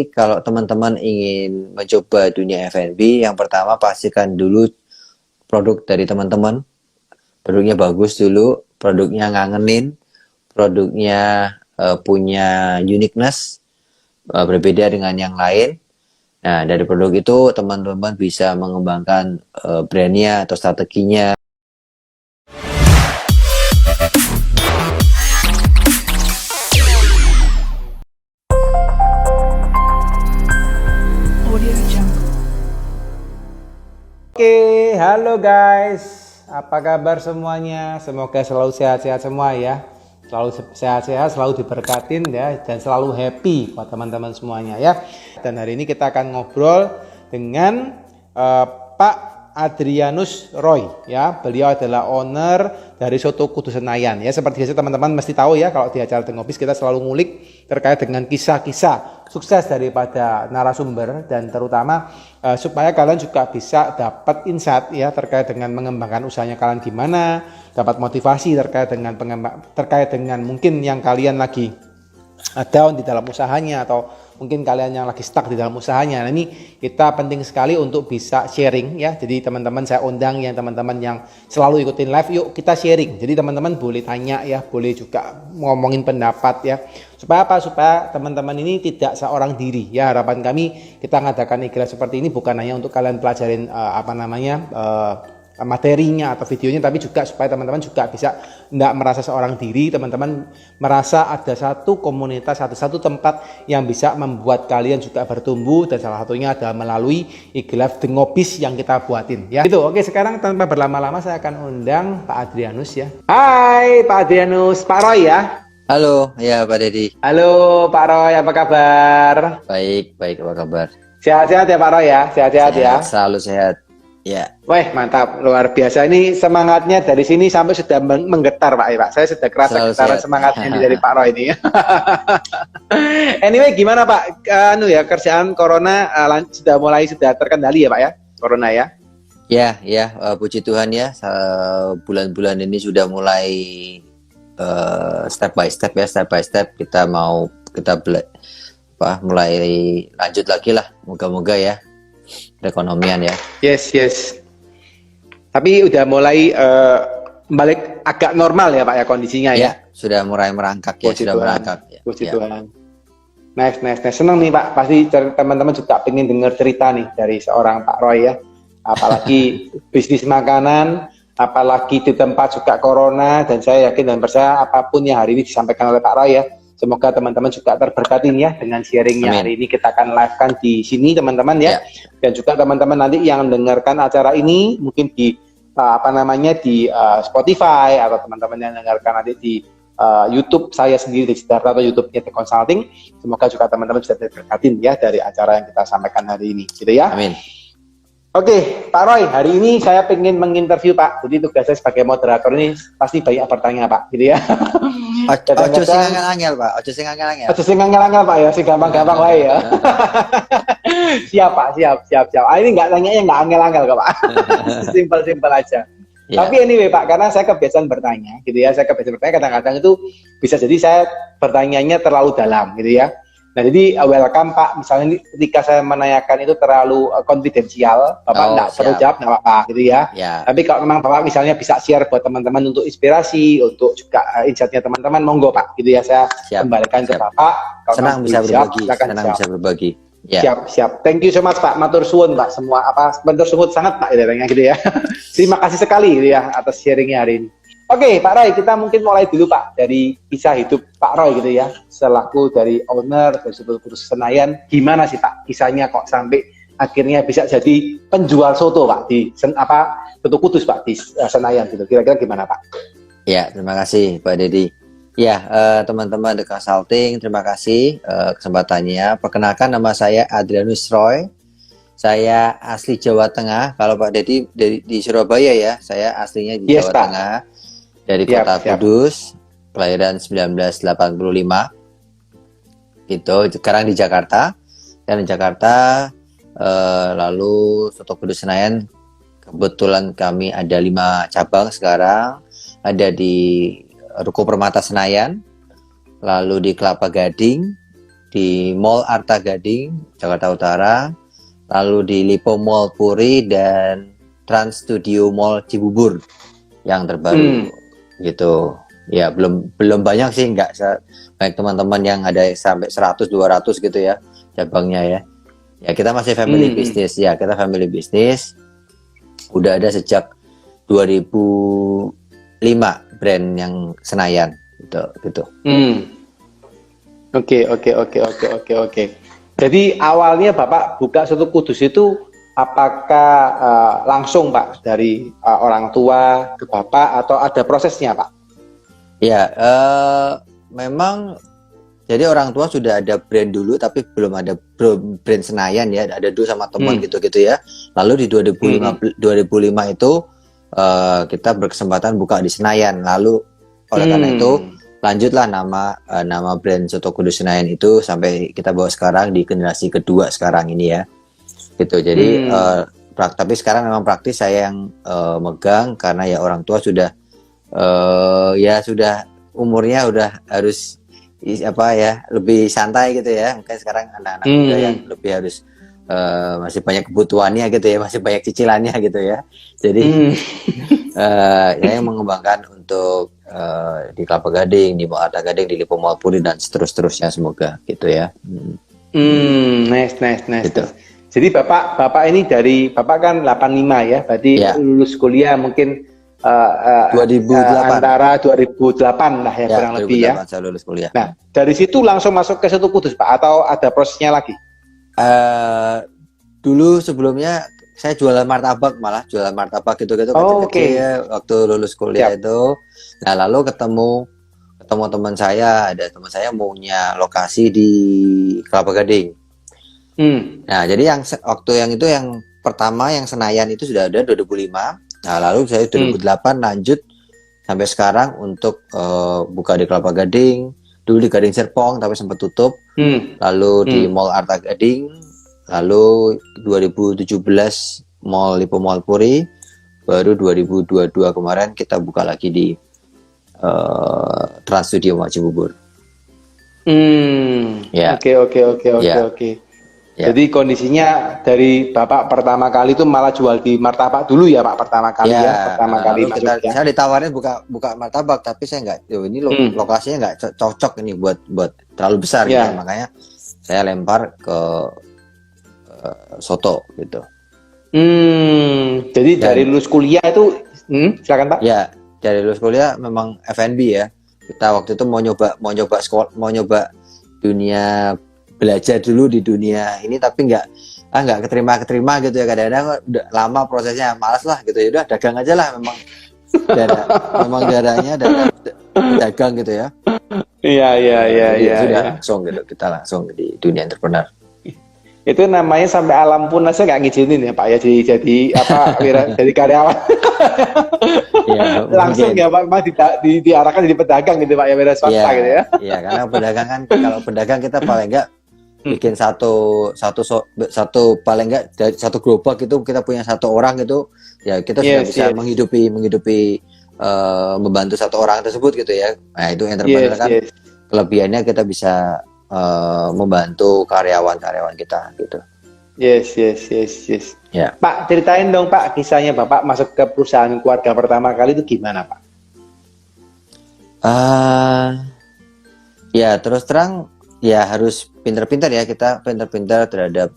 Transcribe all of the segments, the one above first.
Kalau teman-teman ingin mencoba dunia F&B, yang pertama pastikan dulu produk dari teman-teman. Produknya bagus dulu, produknya ngangenin, produknya punya uniqueness, berbeda dengan yang lain. Nah, dari produk itu teman-teman bisa mengembangkan brandnya atau strateginya. Oke, halo guys, apa kabar semuanya? Semoga selalu sehat-sehat semua ya. Selalu sehat-sehat, selalu diberkatin ya, dan selalu happy buat teman-teman semuanya ya. Dan hari ini kita akan ngobrol dengan Pak Adrianus Roy ya. Beliau adalah owner dari Soto Kudu Senayan ya. Seperti biasa teman-teman mesti tahu ya, kalau di acara The Ngobis kita selalu ngulik terkait dengan kisah-kisah sukses daripada narasumber, dan terutama supaya kalian juga bisa dapat insight ya terkait dengan mengembangkan usahanya kalian gimana, dapat motivasi terkait dengan mungkin yang kalian lagi down di dalam usahanya, atau mungkin kalian yang lagi stuck di dalam usahanya. Nah, ini kita penting sekali untuk bisa sharing ya. Jadi teman-teman saya undang yang teman-teman yang selalu ikutin live, yuk kita sharing. Jadi teman-teman boleh tanya ya, boleh juga ngomongin pendapat ya. Supaya apa? Supaya teman-teman ini tidak seorang diri ya. Harapan kami kita ngadakan ikhlas seperti ini bukan hanya untuk kalian pelajarin materinya atau videonya, tapi juga supaya teman-teman juga bisa tidak merasa seorang diri, teman-teman merasa ada satu komunitas, satu tempat yang bisa membuat kalian juga bertumbuh, dan salah satunya adalah melalui ikhlas The Ngobis yang kita buatin ya. Itu oke, sekarang tanpa berlama-lama saya akan undang Pak Adrianus ya. Hai Pak Adrianus, Pak Roy ya. Halo, ya Pak Dedi. Halo Pak Roy, apa kabar? Baik, apa kabar? Sehat-sehat ya Pak Roy ya, sehat-sehat ya. Selalu sehat. Ya. Wah, mantap, luar biasa. Ini semangatnya dari sini sampai sudah menggetar Pak. Pak, saya sudah kerasa getaran semangatnya dari Pak Roy ini. Anyway, gimana Pak? Kerjaan corona sudah terkendali ya Pak ya? Corona ya? Ya, puji Tuhan ya. Bulan-bulan ini sudah mulai step by step kita mulai lanjut lagi lah. Moga-moga ya. Perekonomian ya. Yes. Tapi udah mulai balik agak normal ya Pak ya kondisinya ya. Sudah mulai merangkak ya, Puji Tuhan. Nice. Senang nih Pak. Pasti teman-teman juga pengen dengar cerita nih dari seorang Pak Roy ya. Apalagi bisnis makanan, apalagi di tempat juga corona, dan saya yakin dan percaya apapun yang hari ini disampaikan oleh Pak Roy ya. Semoga teman-teman juga terberkatin ya dengan sharingnya. Hari ini kita akan live-kan di sini teman-teman ya. Dan juga teman-teman nanti yang mendengarkan acara ini mungkin di Spotify, atau teman-teman yang mendengarkan nanti di YouTube saya sendiri di Siddhartha atau YouTube-nya The Consulting. Semoga juga teman-teman bisa terberkatin ya dari acara yang kita sampaikan hari ini, gitu ya. Amin. Oke, Pak Roy, hari ini saya pengen menginterview Pak. Jadi tugas saya sebagai moderator ini pasti banyak pertanyaan Pak, gitu ya. Ojo sing angel Pak, ojo sing angel Pak ya, sing gampang-gampang wae ya. Siap Pak, siap. Ini nggak tanyanya nggak angel-angel kok Pak. Simpel aja. Yeah. Tapi anyway Pak, karena saya kebiasaan bertanya, gitu ya. Kadang-kadang itu bisa jadi saya pertanyaannya terlalu dalam, gitu ya. Nah, jadi welcome Pak, misalnya ketika saya menanyakan itu terlalu konfidensial, Bapak nggak perlu jawab, nggak apa-apa gitu ya. Tapi kalau memang Bapak misalnya bisa share buat teman-teman untuk inspirasi, untuk juga insight-nya teman-teman, monggo Pak, gitu ya, saya kembalikan ke Bapak. Kalau senang bisa berbagi. Ya. Siap. Thank you so much Pak, matur suwun Pak, matur suwun sangat Pak, gitu ya. Terima kasih sekali gitu ya atas sharingnya hari ini. Oke, Pak Roy, kita mungkin mulai dulu Pak dari kisah hidup Pak Roy gitu ya, selaku dari owner dari Soto Kudu Senayan. Gimana sih Pak kisahnya kok sampai akhirnya bisa jadi penjual soto Pak di Soto Kudus Pak di Senayan gitu. Kira-kira gimana Pak? Ya, terima kasih Pak Dedi. Ya, teman-teman The Consulting, terima kasih kesempatannya. Perkenalkan, nama saya Adrianus Roy. Saya asli Jawa Tengah. Kalau Pak Dedi di Surabaya ya, saya aslinya di Jawa Tengah. Dari kota Kudus, kelahiran 1985, gitu. Sekarang di Jakarta, dan di Jakarta lalu Soto Kudus Senayan, kebetulan kami ada 5 cabang sekarang, ada di Ruko Permata Senayan, lalu di Kelapa Gading, di Mall Arta Gading, Jakarta Utara, lalu di Lipo Mall Puri dan Trans Studio Mall Cibubur yang terbaru gitu. Ya belum banyak sih, nggak banyak teman-teman yang ada sampai 100 200 gitu ya cabangnya ya. Ya kita masih family business ya, kita family business. Udah ada sejak 2005 brand yang Senayan gitu. Oke. Jadi awalnya Bapak buka Soto Kudus itu apakah langsung Pak dari orang tua ke Bapak atau ada prosesnya Pak? Ya, memang jadi orang tua sudah ada brand dulu tapi belum ada brand Senayan ya, ada dulu sama teman gitu-gitu ya. Lalu di 2005 itu kita berkesempatan buka di Senayan. Lalu oleh karena itu lanjutlah nama brand Soto Kudus Senayan itu sampai kita bawa sekarang di generasi kedua sekarang ini ya. Gitu. Jadi tapi sekarang memang praktis saya yang megang karena ya orang tua sudah ya sudah umurnya udah harus lebih santai gitu ya. Mungkin sekarang anak-anak muda yang lebih harus masih banyak kebutuhannya gitu ya, masih banyak cicilannya gitu ya. Jadi saya yang mengembangkan untuk di Kelapa Gading, di Mall Arta Gading, di Lipo Mall Puri dan seterusnya semoga gitu ya. Nice. Gitu. Jadi Bapak ini Bapak kan 85 ya, berarti lulus kuliah mungkin 2008. Antara 2008 lah ya, kurang lebih ya. Saya lulus kuliah. Nah, dari situ langsung masuk ke Soto Kudus Pak atau ada prosesnya lagi? Dulu sebelumnya saya jualan martabak gitu kecil-kecil ya, waktu lulus kuliah itu. Nah, lalu ketemu teman saya, ada teman saya maunya lokasi di Kelapa Gading. Nah, jadi waktu yang pertama yang Senayan itu sudah ada 2005. Nah, lalu saya 2008 lanjut sampai sekarang untuk buka di Kelapa Gading, dulu di Gading Serpong tapi sempat tutup. Lalu di Mall Arta Gading, lalu 2017 Mall Lipo Mall Puri, baru 2022 kemarin kita buka lagi di Trans Studio Mall Cibubur. Oke. Jadi kondisinya dari Bapak pertama kali itu malah jual di martabak dulu ya Pak, pertama kali masuk ya. Saya ditawarin buka martabak tapi saya nggak, ini lokasinya nggak cocok ini buat terlalu besar gitu, makanya saya lempar ke soto gitu. Jadi dari lulus kuliah itu, silakan Pak. Ya, dari lulus kuliah memang F&B ya. Kita waktu itu mau nyoba sekolah, mau nyoba dunia, belajar dulu di dunia ini tapi nggak keterima gitu ya, kadang-kadang udah lama prosesnya, malas lah gitu ya, udah dagang aja lah, memang darahnya dagang gitu ya. Sudah langsung gitu, kita langsung di dunia entrepreneur. Itu namanya sampai alam pun saya nggak ngizinin ya Pak ya, jadi jadi karyawan. Langsung ya Pak, diarahkan jadi pedagang gitu Pak ya, wira swasta gitu ya. Iya, karena pedagang kan, kalau pedagang kita paling nggak bikin satu paling nggak dari satu gerobak itu kita punya satu orang gitu ya, kita sudah bisa menghidupi membantu satu orang tersebut gitu ya. Nah, itu entrepreneur kan kelebihannya kita bisa membantu karyawan kita gitu. Yes. Ya. Pak, ceritain dong Pak kisahnya Bapak masuk ke perusahaan keluarga pertama kali itu gimana Pak? Ya terus terang ya harus pintar-pintar ya, kita pintar-pintar terhadap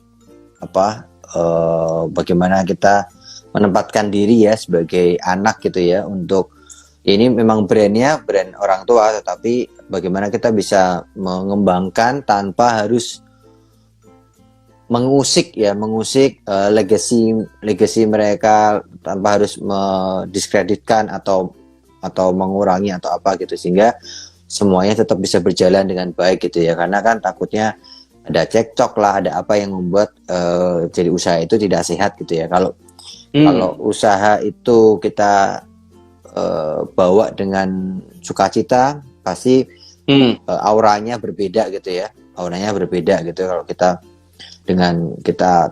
bagaimana kita menempatkan diri ya sebagai anak gitu ya, untuk ini memang brand orang tua, tetapi bagaimana kita bisa mengembangkan tanpa harus mengusik legacy mereka, tanpa harus mendiskreditkan atau mengurangi atau apa gitu, sehingga semuanya tetap bisa berjalan dengan baik gitu ya. Karena kan takutnya ada cekcok lah, ada apa yang membuat jadi usaha itu tidak sehat gitu ya. Kalau usaha itu kita bawa dengan sukacita, pasti auranya berbeda gitu ya. Auranya berbeda gitu kalau kita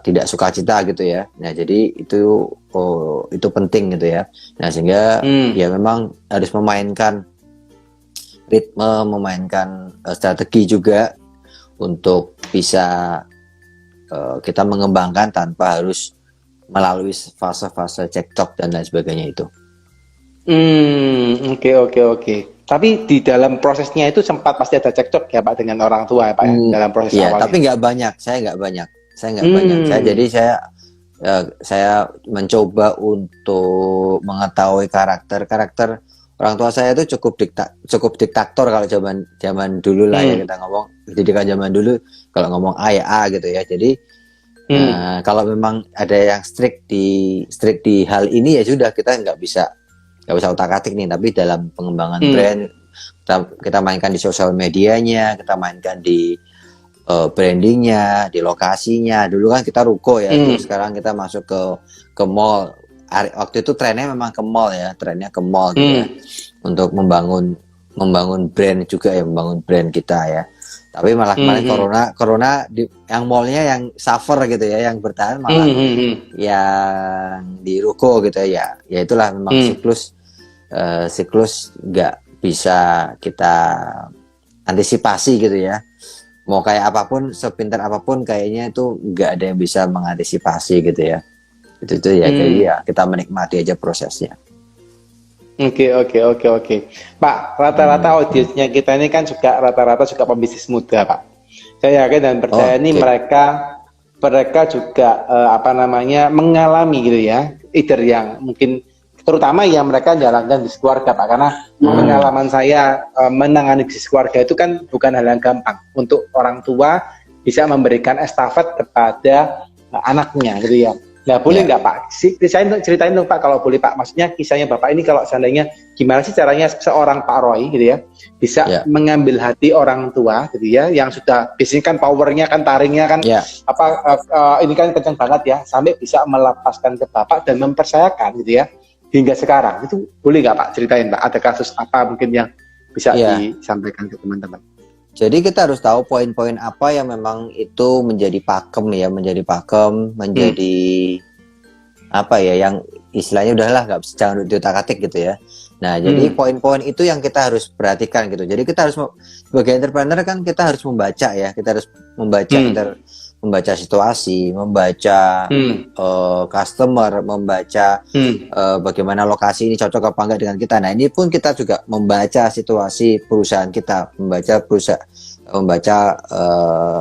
tidak sukacita gitu ya. Nah, jadi itu penting gitu ya. Nah, sehingga ya memang harus memainkan ritme, memainkan strategi juga untuk bisa kita mengembangkan tanpa harus melalui fase-fase cekcok dan lain sebagainya itu. Oke. Tapi di dalam prosesnya itu sempat pasti ada cekcok ya Pak dengan orang tua ya Pak ya dalam proses Iya, awalnya. tapi nggak banyak. Saya nggak banyak. Saya mencoba untuk mengetahui karakter orang tua saya itu cukup diktator kalau zaman dulu lah ya, kita ngomong pendidikan zaman dulu kalau ngomong A ya A gitu ya. Jadi kalau memang ada yang strict di hal ini ya sudah, kita nggak bisa utak-atik nih. Tapi dalam pengembangan brand kita mainkan di sosial medianya, kita mainkan di brandingnya, di lokasinya. Dulu kan kita ruko ya, terus sekarang kita masuk ke mall. Waktu itu trennya memang ke mall ya, gitu ya, untuk membangun brand juga ya, membangun brand kita ya. Tapi malah kemarin corona yang mallnya yang suffer gitu ya, yang bertahan malah yang di ruko gitu ya. Ya itulah memang siklus nggak bisa kita antisipasi gitu ya. Mau kayak apapun, sepintar apapun, kayaknya itu nggak ada yang bisa mengantisipasi gitu ya. Itu ya, jadi ya kita menikmati aja prosesnya. Oke. Pak, rata-rata audiensnya kita ini kan juga rata-rata juga pembisnis muda Pak. Saya yakin dan percaya ini mereka juga mengalami gitu ya, either yang mungkin terutama yang mereka jalankan bisnis keluarga Pak, karena pengalaman saya menangani bisnis keluarga itu kan bukan hal yang gampang untuk orang tua bisa memberikan estafet kepada anaknya gitu ya. Nah boleh nggak Pak, ceritain dong Pak kalau boleh Pak, maksudnya kisahnya Bapak ini kalau seandainya gimana sih caranya seorang Pak Roy gitu ya bisa mengambil hati orang tua gitu ya, yang sudah biasanya kan powernya kan taringnya kan ini kan kencang banget ya, sampai bisa melepaskan ke Bapak dan mempercayakan gitu ya hingga sekarang. Itu boleh nggak Pak ceritain Pak, ada kasus apa mungkin yang bisa disampaikan ke teman-teman? Jadi kita harus tahu poin-poin apa yang memang itu menjadi pakem ya, menjadi apa ya, yang istilahnya udahlah nggak, jangan diutak-atik gitu ya. Nah jadi poin-poin itu yang kita harus perhatikan gitu. Jadi kita harus sebagai entrepreneur kan kita harus membaca ya, kita harus membaca situasi, membaca customer, membaca bagaimana lokasi ini cocok apa enggak dengan kita. Nah ini pun kita juga membaca situasi perusahaan kita, membaca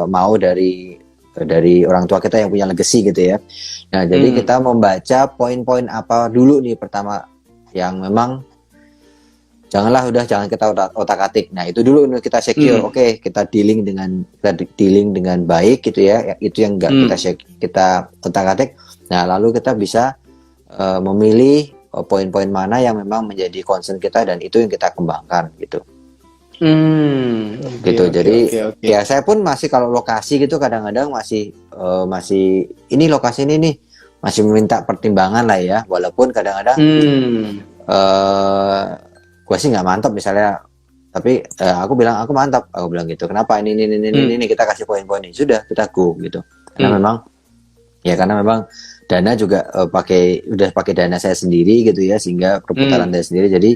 mau dari orang tua kita yang punya legacy gitu ya. Nah jadi kita membaca poin-poin apa dulu nih, pertama yang memang jangan kita otak-atik. Nah itu dulu kita secure. Oke, kita dealing dengan baik gitu ya. Itu yang enggak kita otak-atik. Nah lalu kita bisa memilih poin-poin mana yang memang menjadi concern kita dan itu yang kita kembangkan gitu. Jadi ya saya pun masih kalau lokasi gitu kadang-kadang masih ini lokasi ini nih masih meminta pertimbangan lah ya, walaupun kadang-kadang gue sih nggak mantap misalnya, tapi aku bilang gitu, kenapa ini kita kasih poin-poin ini, sudah kita go gitu, karena memang dana juga udah pakai dana saya sendiri gitu ya, sehingga perputaran saya sendiri, jadi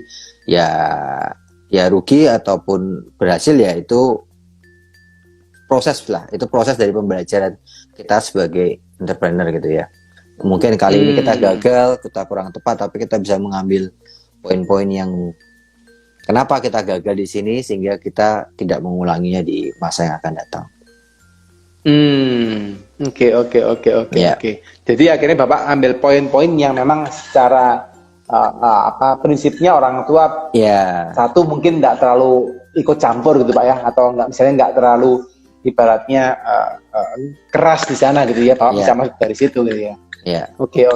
ya rugi ataupun berhasil ya itu proses dari pembelajaran kita sebagai entrepreneur gitu ya. Mungkin kali ini kita gagal, kita kurang tepat, tapi kita bisa mengambil poin-poin yang kenapa kita gagal di sini sehingga kita tidak mengulanginya di masa yang akan datang. Oke. Jadi akhirnya Bapak ambil poin-poin yang memang secara prinsipnya orang tua satu mungkin nggak terlalu ikut campur gitu Pak ya, atau nggak terlalu ibaratnya keras di sana gitu ya, Bapak bisa masuk dari situ gitu ya. Oke.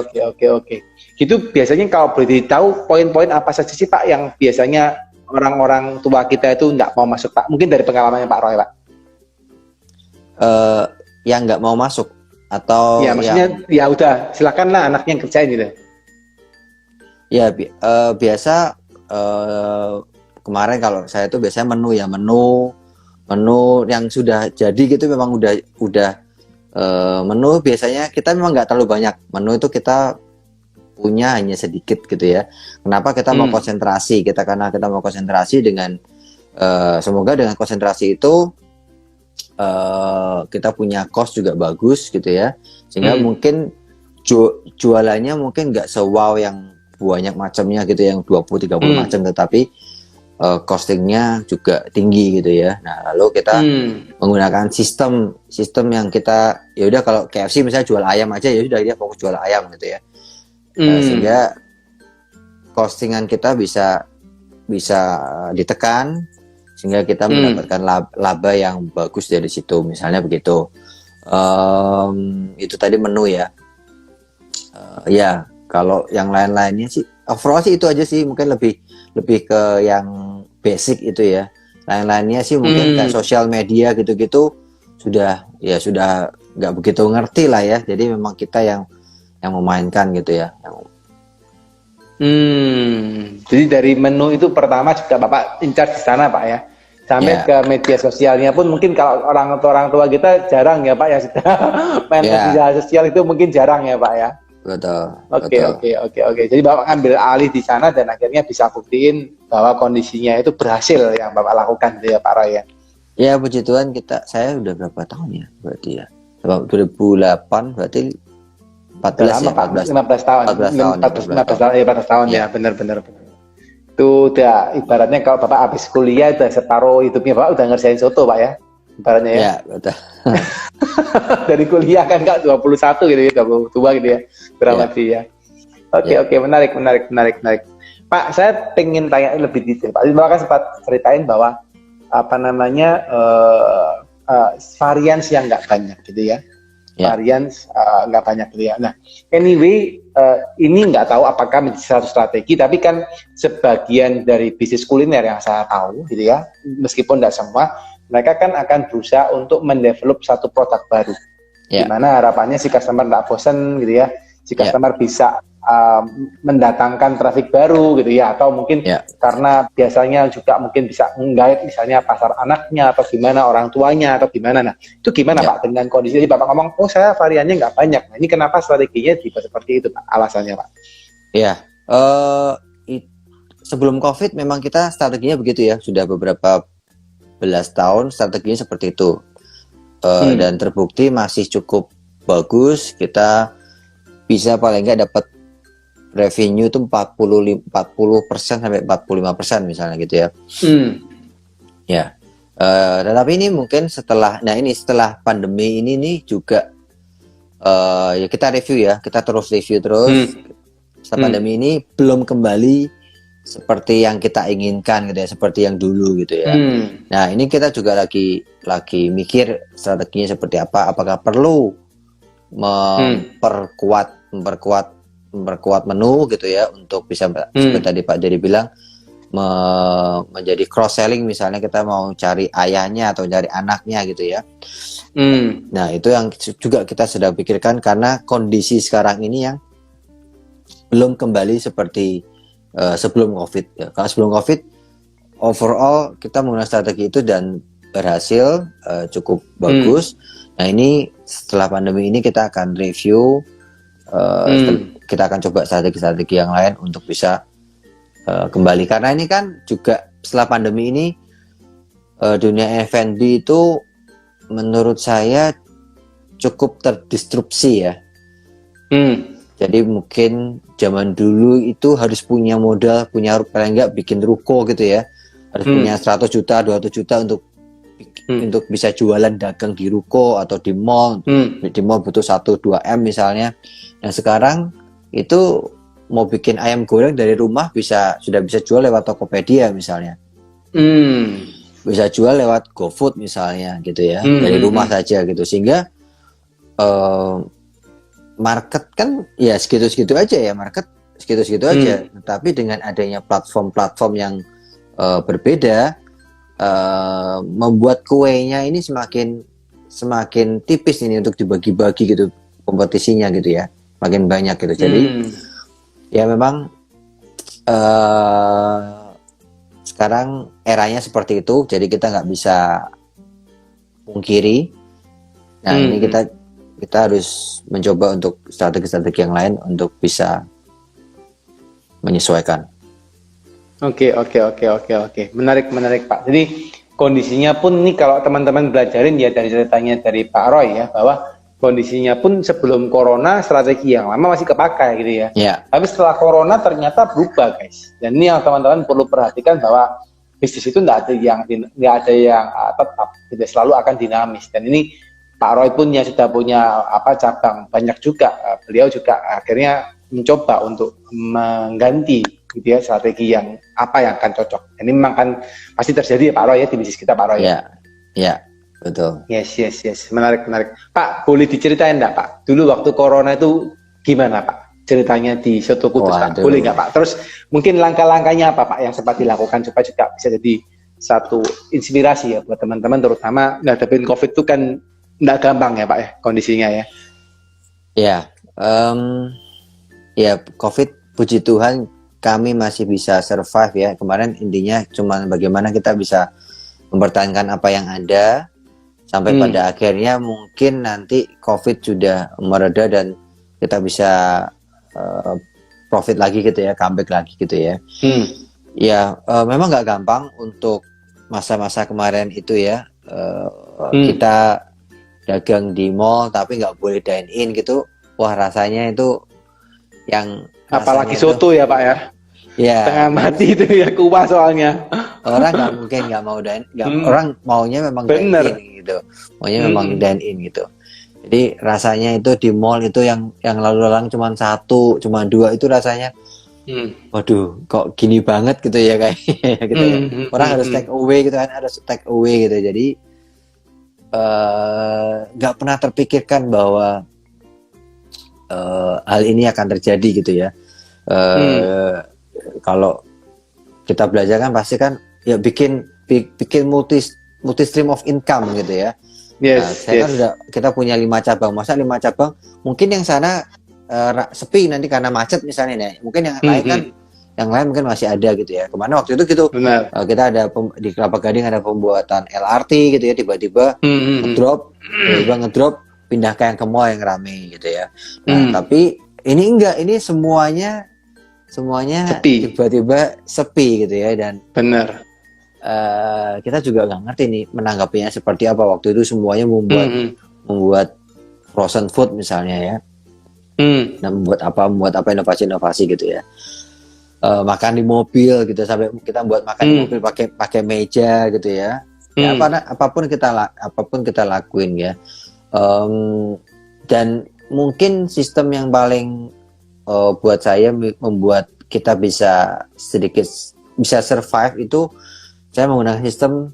Gitu biasanya kalau boleh ditahu poin-poin apa saja sih Pak yang biasanya orang-orang tua kita itu nggak mau masuk Pak? Mungkin dari pengalamannya Pak Roy Pak. Yang nggak mau masuk atau ya maksudnya ya udah silakanlah anaknya yang kerjain gitu. Ya biasa kemarin kalau saya tuh biasanya menu yang sudah jadi gitu, memang udah menu biasanya kita memang nggak terlalu banyak, menu itu kita punya hanya sedikit gitu ya. Kenapa kita mau konsentrasi? Karena kita mau konsentrasi dengan semoga dengan konsentrasi itu kita punya cost juga bagus gitu ya, sehingga mungkin jualannya mungkin nggak se-wow yang banyak macamnya gitu, yang 20-30 macam, tetapi costingnya juga tinggi gitu ya. Nah, lalu kita menggunakan sistem yang kita, ya udah kalau KFC misalnya jual ayam aja, ya sudah dia fokus jual ayam gitu ya. Sehingga costingan kita bisa ditekan, sehingga kita mendapatkan laba yang bagus dari situ, misalnya begitu. Itu tadi menu ya. Ya kalau yang lain-lainnya sih overall sih itu aja sih, mungkin lebih ke yang basic itu ya. Lain-lainnya sih mungkin kayak sosial media gitu-gitu sudah nggak begitu ngerti lah ya. Jadi memang kita yang memainkan gitu ya. Jadi dari menu itu pertama juga Bapak in charge di sana Pak ya. Sampai ke media sosialnya pun mungkin kalau orang tua kita jarang ya Pak ya, sudah main media sosial itu mungkin jarang ya Pak ya. Betul. Oke. Jadi Bapak ambil alih di sana dan akhirnya bisa buktiin bahwa kondisinya itu berhasil yang Bapak lakukan gitu ya Pak Roy ya. Ya puji Tuhan, saya udah berapa tahun ya berarti ya. 2008 berarti 14 tahun. 14 tahun ya, benar. Itu udah ibaratnya kalau Bapak habis kuliah udah separuh hidupnya Bapak udah ngerjain soto Pak ya. Ibaratnya ya. Ya, betul. Dari kuliah kan Kak 21 gitu ya, 22 gitu ya. Kurang lebih ya. Oke, menarik. Pak, saya pengen tanya lebih detail. Pak, terima kasih sempat ceritain bahwa varians yang nggak banyak gitu ya. Varians nggak banyak gitu ya. Nah, anyway, ini nggak tahu apakah menjadi satu strategi, tapi kan sebagian dari bisnis kuliner yang saya tahu gitu ya, meskipun nggak semua, mereka kan akan berusaha untuk mendevelop satu produk baru, di mana harapannya si customer nggak bosan gitu ya, si customer bisa mendatangkan traffic baru gitu ya, atau mungkin karena biasanya juga mungkin bisa menggait misalnya pasar anaknya atau gimana, orang tuanya atau gimana. Nah itu gimana Pak dengan kondisi jadi Bapak ngomong, oh saya variannya nggak banyak, nah ini kenapa strateginya dibuat seperti itu Pak, alasannya Pak? Ya, sebelum COVID memang kita strateginya begitu ya, sudah beberapa belas tahun strateginya seperti itu, dan terbukti masih cukup bagus. Kita bisa paling nggak dapat revenue itu 40% sampai 45% misalnya gitu ya. Ya, tetapi ini mungkin setelah pandemi ini nih juga ya kita review ya, kita terus review terus. Setelah pandemi ini belum kembali seperti yang kita inginkan gitu ya, seperti yang dulu gitu ya. Nah ini kita juga lagi mikir strateginya seperti apa. Apakah perlu memperkuat menu gitu ya, untuk bisa seperti tadi Pak Jerry bilang, menjadi cross selling, misalnya kita mau cari ayahnya atau cari anaknya gitu ya. Nah itu yang juga kita sedang pikirkan, karena kondisi sekarang ini yang belum kembali seperti sebelum COVID ya. Kalau sebelum COVID overall kita menggunakan strategi itu dan berhasil, cukup bagus. Nah ini setelah pandemi ini kita akan review, kita akan coba strategi-strategi yang lain untuk bisa kembali, karena ini kan juga setelah pandemi ini dunia F&B itu menurut saya cukup terdistrupsi ya. Jadi mungkin zaman dulu itu harus punya modal, paling nggak bikin ruko gitu ya, harus punya 100 juta, 200 juta untuk bisa jualan dagang di ruko atau di mall. Di mall butuh 1-2 M misalnya. Nah sekarang itu mau bikin ayam goreng dari rumah sudah bisa jual lewat Tokopedia misalnya. Bisa jual lewat GoFood misalnya gitu ya, dari rumah saja gitu. Sehingga market kan ya segitu-segitu aja ya, aja. Tapi dengan adanya platform-platform yang berbeda, membuat kuenya ini semakin tipis ini untuk dibagi-bagi gitu, kompetisinya gitu ya, makin banyak gitu. Jadi ya memang sekarang eranya seperti itu, jadi kita nggak bisa pungkiri. Nah ini kita harus mencoba untuk strategi-strategi yang lain untuk bisa menyesuaikan. Oke. Menarik Pak. Jadi kondisinya pun nih kalau teman-teman belajarin ya dari ceritanya dari Pak Roy ya, bahwa kondisinya pun sebelum corona strategi yang lama masih kepakai gitu ya. Ya, Tapi setelah corona ternyata berubah guys. Dan ini yang teman-teman perlu perhatikan bahwa bisnis itu nggak ada yang tetap, tidak selalu akan dinamis. Dan ini Pak Roy pun ya sudah punya cabang banyak juga. Beliau juga akhirnya mencoba untuk mengganti gitu ya strategi yang akan cocok. Ini memang kan pasti terjadi ya Pak Roy ya di bisnis kita Pak Roy. ya, betul. Yes. Menarik. Pak, boleh diceritain enggak Pak? Dulu waktu corona itu gimana Pak? Ceritanya di Soto Kudus Pak. Boleh nggak Pak? Terus mungkin langkah-langkahnya apa Pak yang sempat dilakukan supaya juga bisa jadi satu inspirasi ya buat teman-teman, terutama ngadepin COVID itu kan nggak gampang ya Pak ya kondisinya ya. Ya, COVID puji Tuhan kami masih bisa survive ya. Kemarin intinya cuma bagaimana kita bisa mempertahankan apa yang ada sampai pada akhirnya mungkin nanti COVID sudah mereda dan kita bisa profit lagi gitu ya, comeback lagi gitu ya. Memang nggak gampang untuk masa-masa kemarin itu ya. Kita dagang di mall tapi nggak boleh dine in gitu. Wah, rasanya itu yang apalagi soto ya Pak ya. Ya, tengah mati itu ya kuah soalnya. Orang nggak mungkin nggak mau orang maunya memang dine in gitu, maunya memang dine in gitu. Jadi rasanya itu di mall itu yang lalu lalang cuma 1, cuma 2 itu rasanya, waduh kok gini banget gitu ya kayak gitu ya. Orang harus take away gitu kan, harus take away gitu. Jadi nggak pernah terpikirkan bahwa hal ini akan terjadi gitu ya. Kalau kita belajar kan pasti kan ya bikin multi stream of income gitu ya. Kan kita punya 5 cabang, masa 5 cabang mungkin yang sana sepi nanti karena macet misalnya nih, mungkin yang lain kan yang lain mungkin masih ada gitu ya. Kemana waktu itu gitu kita ada di Kelapa Gading ada pembuatan LRT gitu ya, tiba-tiba ngedrop pindah ke yang ke mall yang rame gitu ya. Tapi ini enggak, ini semuanya sepi. Tiba-tiba sepi gitu ya. Dan kita juga nggak ngerti nih menanggapinya seperti apa. Waktu itu semuanya membuat frozen food misalnya ya, dan membuat apa inovasi gitu ya. Makan di mobil gitu, sampai kita buat makan di mobil pakai meja gitu ya. Apapun kita lakuin ya. Dan mungkin sistem yang paling buat saya membuat kita bisa sedikit bisa survive itu, saya menggunakan sistem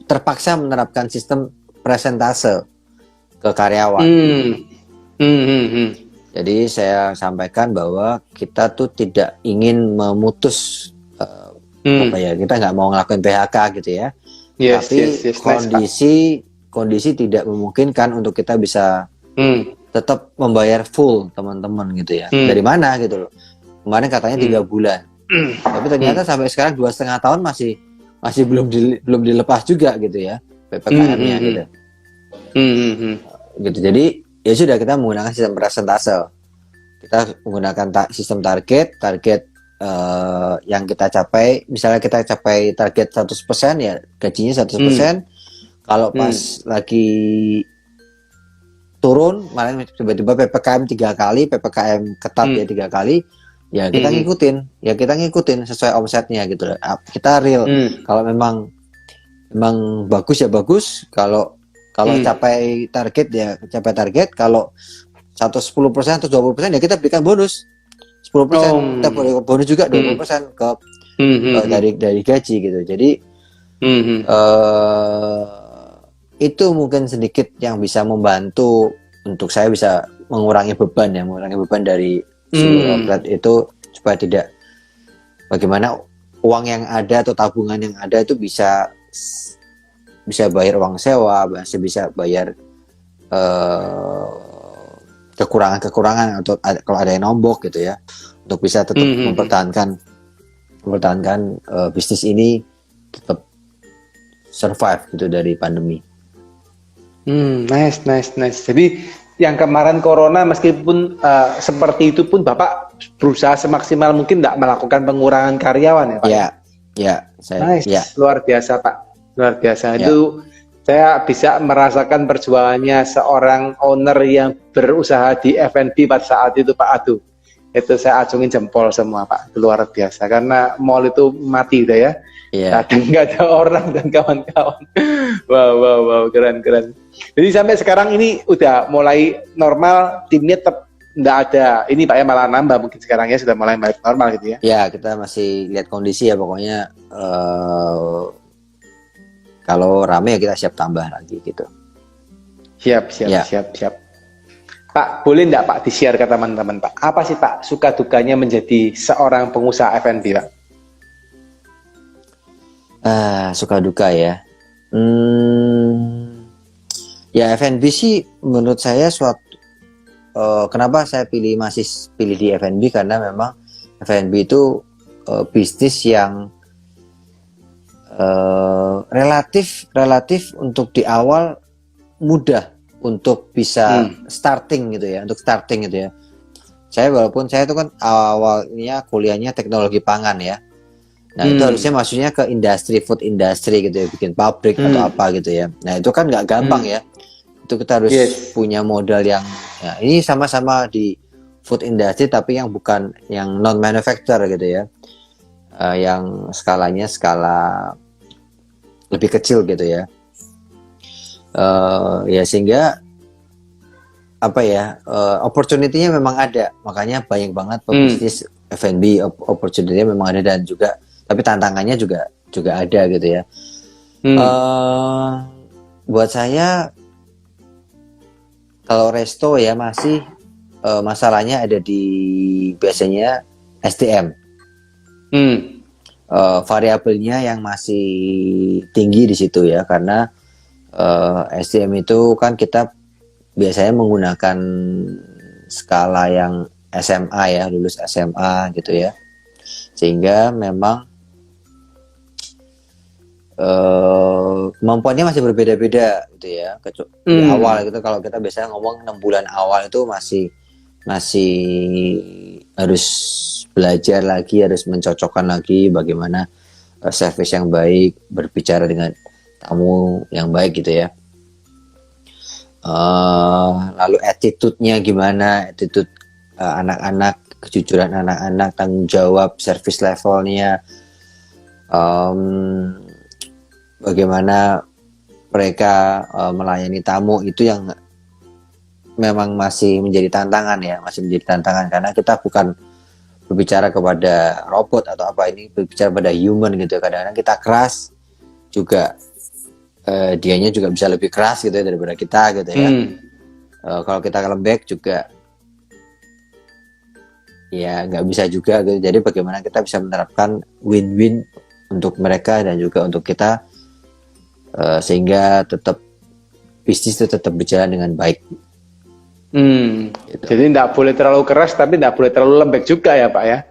terpaksa menerapkan sistem presentase ke karyawan. Jadi saya sampaikan bahwa kita tuh tidak ingin memutus kita nggak mau ngelakuin PHK gitu ya. Tapi kondisi tidak memungkinkan untuk kita bisa tetap membayar full teman-teman gitu ya. Dari mana gitu loh. Kemarin katanya 3 bulan. Tapi ternyata sampai sekarang 2,5 tahun masih belum dilepas juga gitu ya PPKM-nya gitu. Gitu. Jadi ya sudah, kita menggunakan sistem presentase. Kita menggunakan sistem target yang kita capai. Misalnya kita capai target 100% ya gajinya 100%. Kalau pas lagi turun, malah tiba-tiba PPKM 3 kali, PPKM ketat ya 3 kali, ya kita ngikutin sesuai omsetnya gitu loh. Kita real. Kalau memang bagus ya bagus, kalau capai target ya capai target, kalau 110% atau 20% ya kita berikan bonus 10%, kita boleh bonus juga 20% ke dari gaji gitu. Jadi itu mungkin sedikit yang bisa membantu untuk saya bisa mengurangi beban dari seluruh outlet itu, supaya tidak, bagaimana uang yang ada atau tabungan yang ada itu bisa bayar uang sewa, bisa bayar kekurangan atau kalau ada yang nombok gitu ya, untuk bisa tetap mempertahankan bisnis ini tetap survive gitu dari pandemi. Nice. Jadi yang kemarin corona meskipun seperti itu pun Bapak berusaha semaksimal mungkin tidak melakukan pengurangan karyawan ya Pak? Ya, Nice, ya, luar biasa Pak, luar biasa. ya, Itu saya bisa merasakan perjuangannya seorang owner yang berusaha di F&B pada saat itu Pak. Aduh, itu saya acungin jempol semua Pak, itu luar biasa. Karena mall itu mati udah ya, ya. kadang nggak ada orang dan kawan-kawan. Wow, wow, wow, keren, keren. Jadi sampai sekarang ini udah mulai normal, timnya tetap nggak ada. Ini Pak ya malah nambah mungkin sekarang ya, sudah mulai balik normal gitu ya. Ya, kita masih lihat kondisi ya pokoknya. Kalau rame ya kita siap tambah lagi gitu. Siap, siap, Ya, siap, siap. Pak, boleh nggak Pak di-share ke teman-teman Pak? Apa sih Pak suka dukanya menjadi seorang pengusaha F&B Pak? suka duka ya. Ya F&B sih menurut saya suatu kenapa saya pilih di F&B karena memang F&B itu bisnis yang relatif untuk di awal mudah untuk bisa starting gitu ya, untuk starting gitu ya. Walaupun saya itu kan awalnya kuliahnya teknologi pangan ya. Nah itu harusnya maksudnya ke food industry gitu ya, bikin pabrik atau apa gitu ya. Nah itu kan nggak gampang ya. Itu kita harus punya modal yang ya, ini sama-sama di food industry tapi yang bukan yang non manufacturer gitu ya. Yang skalanya skala lebih kecil gitu ya. Ya sehingga apa ya opportunity-nya memang ada, makanya banyak banget pebisnis F&B opportunity-nya memang ada, dan juga tapi tantangannya juga ada gitu ya. Buat saya kalau resto ya masih masalahnya ada di biasanya SDM, variabelnya yang masih tinggi di situ ya, karena SDM itu kan kita biasanya menggunakan skala yang SMA ya, lulus SMA gitu ya, sehingga memang kemampuannya masih berbeda-beda gitu ya. Di awal gitu kalau kita biasanya ngomong 6 bulan awal itu masih harus belajar lagi, harus mencocokkan lagi bagaimana service yang baik, berbicara dengan tamu yang baik gitu ya. Lalu attitude-nya gimana, attitude anak-anak, kejujuran anak-anak, tanggung jawab, service levelnya, bagaimana mereka melayani tamu, itu yang memang masih menjadi tantangan ya, masih menjadi tantangan karena kita bukan berbicara kepada robot atau apa, ini berbicara pada human gitu. Kadang-kadang kita keras juga, dianya juga bisa lebih keras gitu ya daripada kita gitu ya. Kalau kita lembek juga ya nggak bisa juga gitu. Jadi bagaimana kita bisa menerapkan win-win untuk mereka dan juga untuk kita, sehingga tetap bisnis itu tetap berjalan dengan baik. Gitu. Jadi tidak boleh terlalu keras tapi tidak boleh terlalu lembek juga ya Pak ya.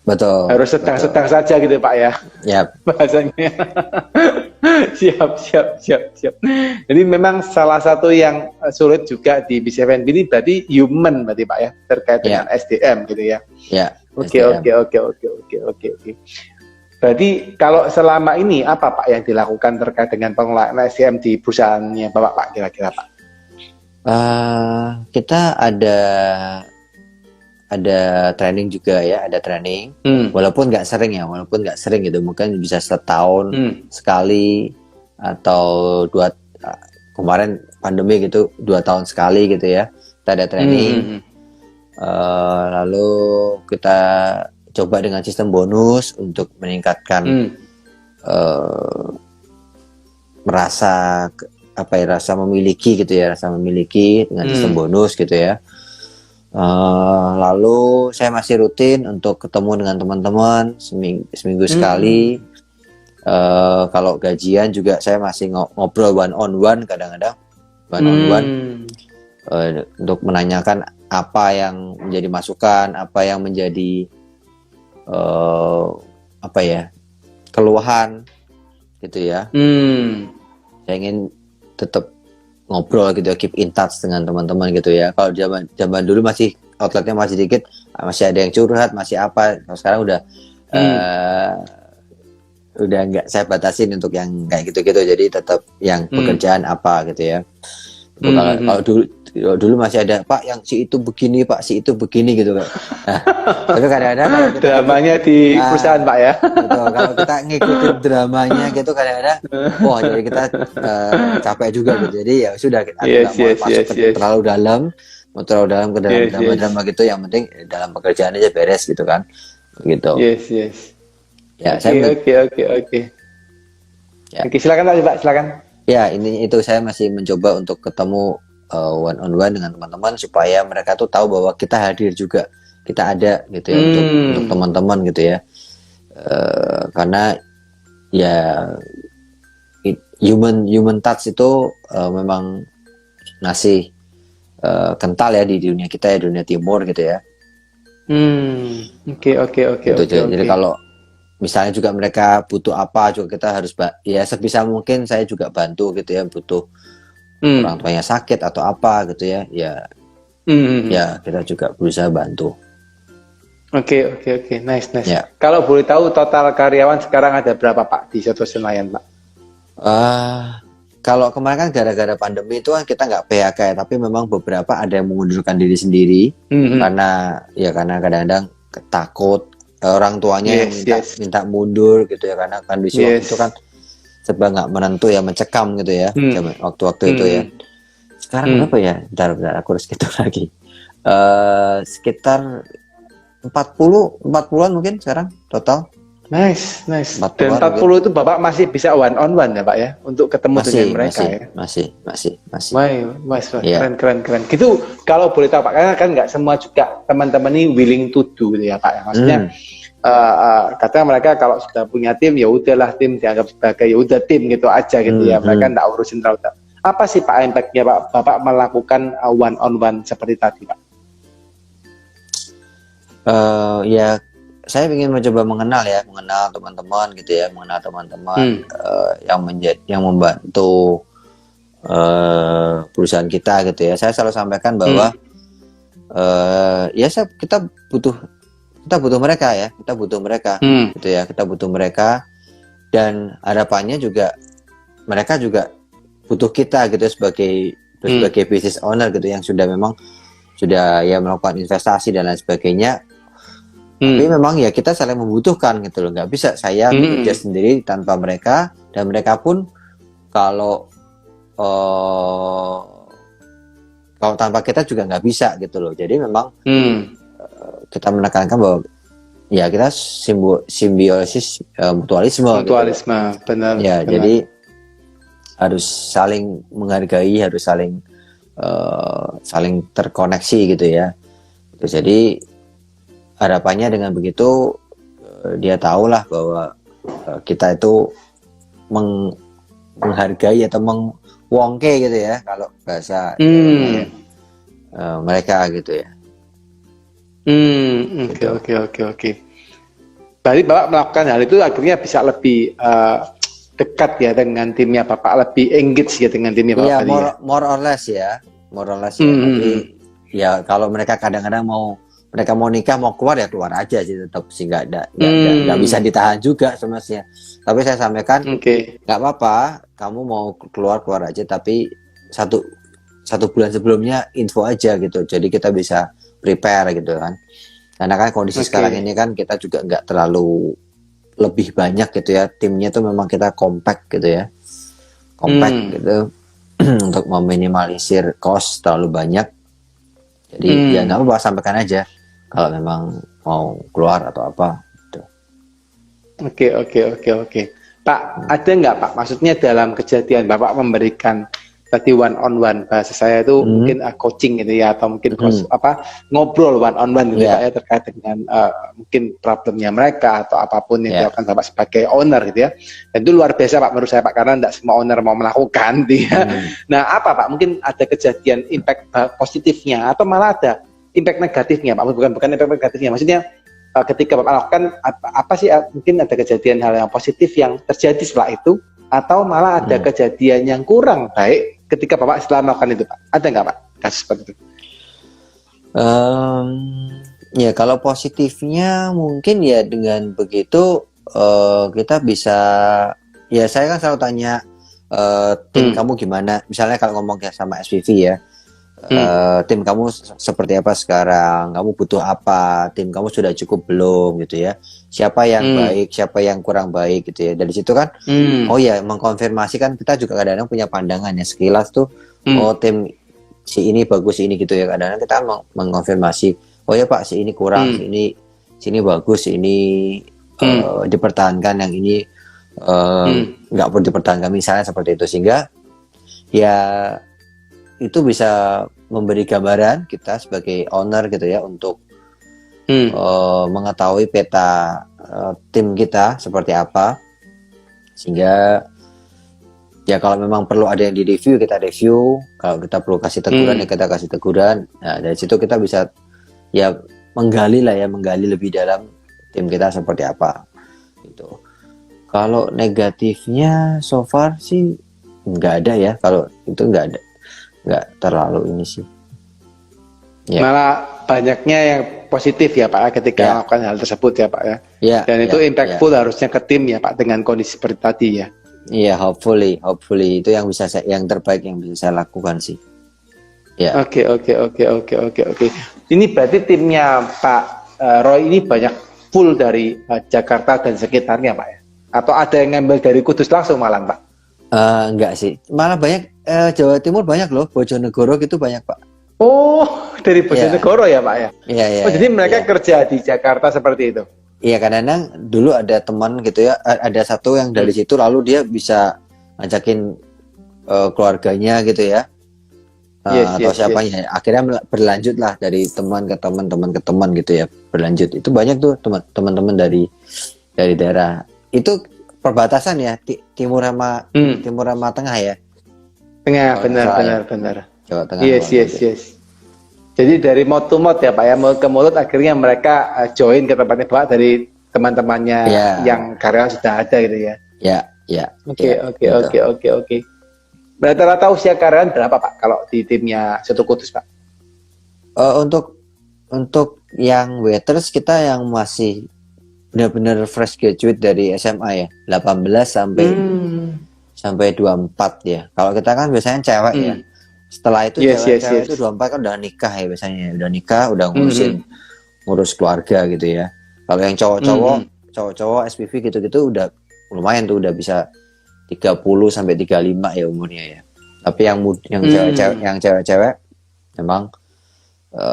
Betul. Harus sedang-sedang saja gitu Pak ya. Yap. Bahasanya. Siap. Jadi memang salah satu yang sulit juga di bisnis F&B ini berarti human berarti Pak ya, terkait dengan SDM gitu ya. Ya. Oke. Berarti kalau selama ini apa Pak yang dilakukan terkait dengan pengelolaan SDM di perusahaannya Bapak Pak kira-kira Pak? Kita ada training juga ya, ada training. Walaupun nggak sering gitu, mungkin bisa setahun sekali atau kemarin pandemi gitu 2 tahun sekali gitu ya, kita ada training. Lalu kita coba dengan sistem bonus untuk meningkatkan rasa memiliki gitu ya, dengan sistem bonus gitu ya. Lalu saya masih rutin untuk ketemu dengan teman-teman seminggu sekali. Kalau gajian juga saya masih ngobrol one on one, kadang-kadang untuk menanyakan apa yang menjadi masukan, apa yang menjadi keluhan gitu ya. Saya ingin tetap ngobrol gitu ya, keep in touch dengan teman-teman gitu ya. Kalau zaman dulu masih outletnya masih dikit, masih ada yang curhat, masih apa. Kalau sekarang udah udah nggak saya batasin untuk yang kayak gitu-gitu, jadi tetap yang pekerjaan apa gitu ya. Kalau dulu masih ada Pak yang si itu begini, Pak si itu begini gitu kan. Nah, tapi kadang-kadang kalau kita Dramanya di perusahaan Pak ya. gitu, kalau kita ngikutin dramanya gitu kadang-kadang, wah jadi kita capek juga gitu. Jadi ya sudah, aku nggak mau masuk terlalu dalam, ke dalam drama-drama gitu. Yang penting dalam pekerjaan aja beres gitu kan, gitu. Ya, Oke. Ya. Oke, silakan Pak, silakan. Ya, itu saya masih mencoba untuk ketemu one on one dengan teman-teman supaya mereka tuh tahu bahwa kita hadir juga, kita ada gitu ya, untuk teman-teman gitu ya. Karena ya human touch itu memang masih kental ya di dunia kita ya, dunia timur gitu ya. Oke. Jadi kalau misalnya juga mereka butuh apa juga kita harus ya sebisa mungkin saya juga bantu gitu ya, butuh orang tuanya sakit atau apa gitu ya, ya kita juga berusaha bantu. Oke, nice. Ya. Kalau boleh tahu total karyawan sekarang ada berapa Pak di Soto Senayan Pak? Kalau kemarin kan gara-gara pandemi itu kan kita nggak PHK ya, tapi memang beberapa ada yang mengundurkan diri sendiri karena kadang-kadang takut orang tuanya yang minta mundur gitu ya, karena kondisi waktu itu kan serba nggak menentu ya, mencekam gitu ya, waktu-waktu itu ya. Sekarang berapa ya? Bentar, aku harus hitung lagi. Sekitar 40-an mungkin sekarang total. Nice. Dan 40 itu Bapak masih bisa one on one ya Pak ya, untuk ketemu dengan mereka ya? Masih. Yeah. Keren. Gitu kalau boleh tahu Pak, karena kan nggak semua juga teman-teman ini willing to do gitu ya Pak ya. Maksudnya katanya mereka kalau sudah punya tim ya udahlah, tim dianggap sebagai ya udah tim gitu aja gitu ya. Mereka nggak urusin terlalu. Apa sih Pak impact-nya Pak Bapak melakukan one on one seperti tadi Pak? Ya saya ingin mencoba mengenal teman-teman gitu ya, yang membantu perusahaan kita gitu ya. Saya selalu sampaikan bahwa kita butuh mereka ya, gitu ya, kita butuh mereka, dan harapannya juga mereka juga butuh kita gitu sebagai business owner gitu, yang memang sudah ya melakukan investasi dan lain sebagainya. Tapi memang ya kita saling membutuhkan gitu loh, nggak bisa saya bekerja sendiri tanpa mereka, dan mereka pun kalau tanpa kita juga nggak bisa gitu loh. Jadi memang kita menekankan bahwa ya kita simbiosis mutualisme gitu. Benar. Ya, jadi harus saling menghargai, harus saling terkoneksi gitu ya. Jadi harapannya dengan begitu dia tahulah bahwa kita itu menghargai atau mengwongke gitu ya, kalau bahasa mereka gitu ya. Oke. Berarti Bapak melakukan hal itu akhirnya bisa lebih dekat ya dengan timnya Bapak, lebih engage ya dengan timnya Bapak. Iya, more or less ya. Tapi ya kalau mereka kadang-kadang mereka mau nikah, mau keluar ya keluar aja sih, tetap sih nggak bisa ditahan juga sebenarnya. Tapi saya sampaikan nggak apa-apa, kamu mau keluar aja, tapi satu bulan sebelumnya info aja gitu, jadi kita bisa prepare gitu kan. Karena kan kondisi sekarang ini kan kita juga nggak terlalu lebih banyak gitu ya, timnya tuh memang kita compact gitu ya, gitu untuk meminimalisir cost terlalu banyak. Jadi ya nggak apa-apa, sampaikan aja kalau memang mau keluar atau apa gitu. Oke. Pak, ada nggak Pak, maksudnya dalam kejadian Bapak memberikan tadi one on one, bahasa saya itu mungkin coaching gitu ya, atau mungkin ngobrol one on one gitu Pak ya, terkait dengan mungkin problemnya mereka atau apapun yang dilakukan Bapak sebagai owner gitu ya. Dan itu luar biasa Pak menurut saya Pak, karena tidak semua owner mau melakukan gitu ya. Nah apa Pak, mungkin ada kejadian impact positifnya atau malah ada impact negatifnya Pak? Bukan impact negatifnya, maksudnya ketika Bapak lakukan apa sih, mungkin ada kejadian hal yang positif yang terjadi setelah itu, atau malah ada kejadian yang kurang baik ketika Bapak setelah melakukan itu Pak? Ada nggak Pak kasus seperti itu? Ya kalau positifnya mungkin ya dengan begitu kita bisa, ya saya kan selalu tanya tim kamu gimana, misalnya kalau ngomongnya sama SPV ya, tim kamu seperti apa sekarang, kamu butuh apa, tim kamu sudah cukup belum gitu ya, siapa yang baik, siapa yang kurang baik gitu ya. Dari situ kan oh ya, mengkonfirmasi kan, kita juga kadang-kadang punya pandangan ya sekilas tuh, oh tim si ini bagus ini gitu ya, kadang-kadang kita mengkonfirmasi, oh ya Pak, si ini kurang, sini bagus, ini dipertahankan, yang ini nggak perlu dipertahankan, misalnya seperti itu. Sehingga ya itu bisa memberi gambaran kita sebagai owner gitu ya, untuk mengetahui peta tim kita seperti apa. Sehingga ya kalau memang perlu ada yang direview, kita review. Kalau kita perlu kasih teguran ya kita kasih teguran. Nah dari situ kita bisa ya menggali lebih dalam tim kita seperti apa gitu. Kalau negatifnya so far sih nggak ada ya, kalau itu nggak terlalu ini sih ya. Malah banyaknya yang positif ya Pak ketika melakukan hal tersebut ya Pak ya. Dan itu impactful harusnya ke tim ya Pak, dengan kondisi seperti tadi ya. Iya, hopefully itu yang bisa yang terbaik yang bisa saya lakukan sih. Ya. Oke. Ini berarti timnya Pak Roy ini banyak full dari Jakarta dan sekitarnya Pak ya? Atau ada yang ngambil dari Kudus langsung malah Pak? Enggak sih, malah banyak Jawa Timur banyak loh, Bojonegoro gitu banyak Pak. Oh, dari Bojonegoro ya Pak ya? Iya. Oh, jadi mereka kerja di Jakarta seperti itu? Iya, kadang-kadang dulu ada teman gitu ya, ada satu yang dari situ lalu dia bisa ngajakin keluarganya gitu ya, atau siapanya. Akhirnya berlanjut lah dari teman ke teman gitu ya, berlanjut. Itu banyak tuh teman-teman dari daerah itu, perbatasan ya, timur sama tengah ya. Tengah, benar. Jawa Tengah. Yes. Jadi dari mouth to mouth ya Pak ya, mulut ke mulut, akhirnya mereka join ke tempatnya Pak dari teman-temannya yang karyawan sudah ada gitu ya. Ya. Oke. Rata-rata usia karyawan berapa Pak kalau di timnya Soto Kudus Pak? Untuk yang waiters kita yang masih benar-benar fresh graduate dari SMA ya, 18 sampai 24 ya. Kalau kita kan biasanya cewek ya. Setelah itu cewek itu 24 kan udah nikah ya biasanya. Udah nikah, udah ngurus keluarga gitu ya. Kalau yang cowok SPV gitu-gitu udah lumayan tuh, udah bisa 30 sampai 35 ya umurnya ya. Tapi yang cewek-cewek memang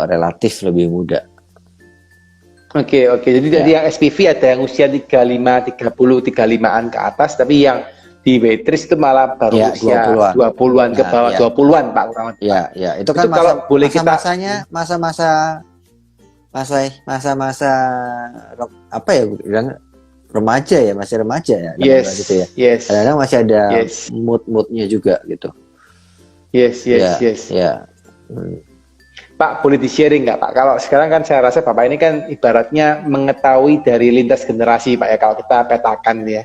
relatif lebih muda. Oke. Jadi dari yang SPV ada yang usia 35, 30, 35-an ke atas, tapi yang di waitress itu malah baru usia 20-an ke bawah, 20-an Pak kurang lebih. Ya, itu kan masa-masa apa ya bilang, remaja ya, masih remaja ya. Gitu ya. Kadang-kadang masih ada mood-moodnya juga gitu. Yes. Pak, boleh di-sharing nggak Pak? Kalau sekarang kan saya rasa Bapak ini kan ibaratnya mengetahui dari lintas generasi Pak ya, kalau kita petakan ya.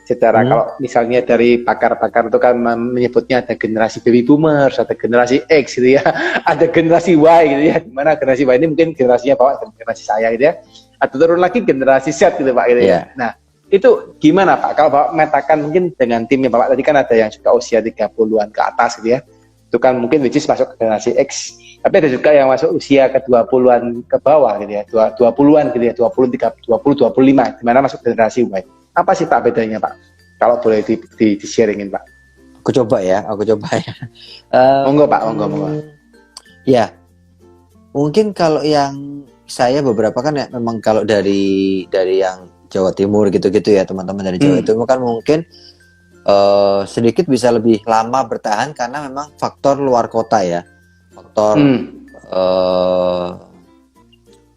Secara kalau misalnya dari pakar-pakar itu kan menyebutnya ada generasi baby boomers, ada generasi X gitu ya, ada generasi Y gitu ya. Dimana generasi Y ini mungkin generasinya Bapak dan generasi saya gitu ya. Atau turun lagi generasi Z gitu Pak gitu ya. Nah, itu gimana Pak? Kalau Bapak metakan mungkin dengan timnya Bapak tadi kan ada yang juga usia 30-an ke atas gitu ya. Itu kan mungkin which is masuk ke generasi X. Tapi ada juga yang masuk usia ke 20-an ke bawah gitu ya. 20-an gitu ya, 20, 30, 20, 25. Dimana masuk generasi Y. Apa sih Pak bedanya Pak? Kalau boleh di-sharingin Pak. Aku coba ya. Monggo Pak. Ya, mungkin kalau yang saya beberapa kan ya, memang kalau dari yang Jawa Timur gitu-gitu ya, teman-teman dari Jawa Timur kan mungkin sedikit bisa lebih lama bertahan karena memang faktor luar kota ya, faktor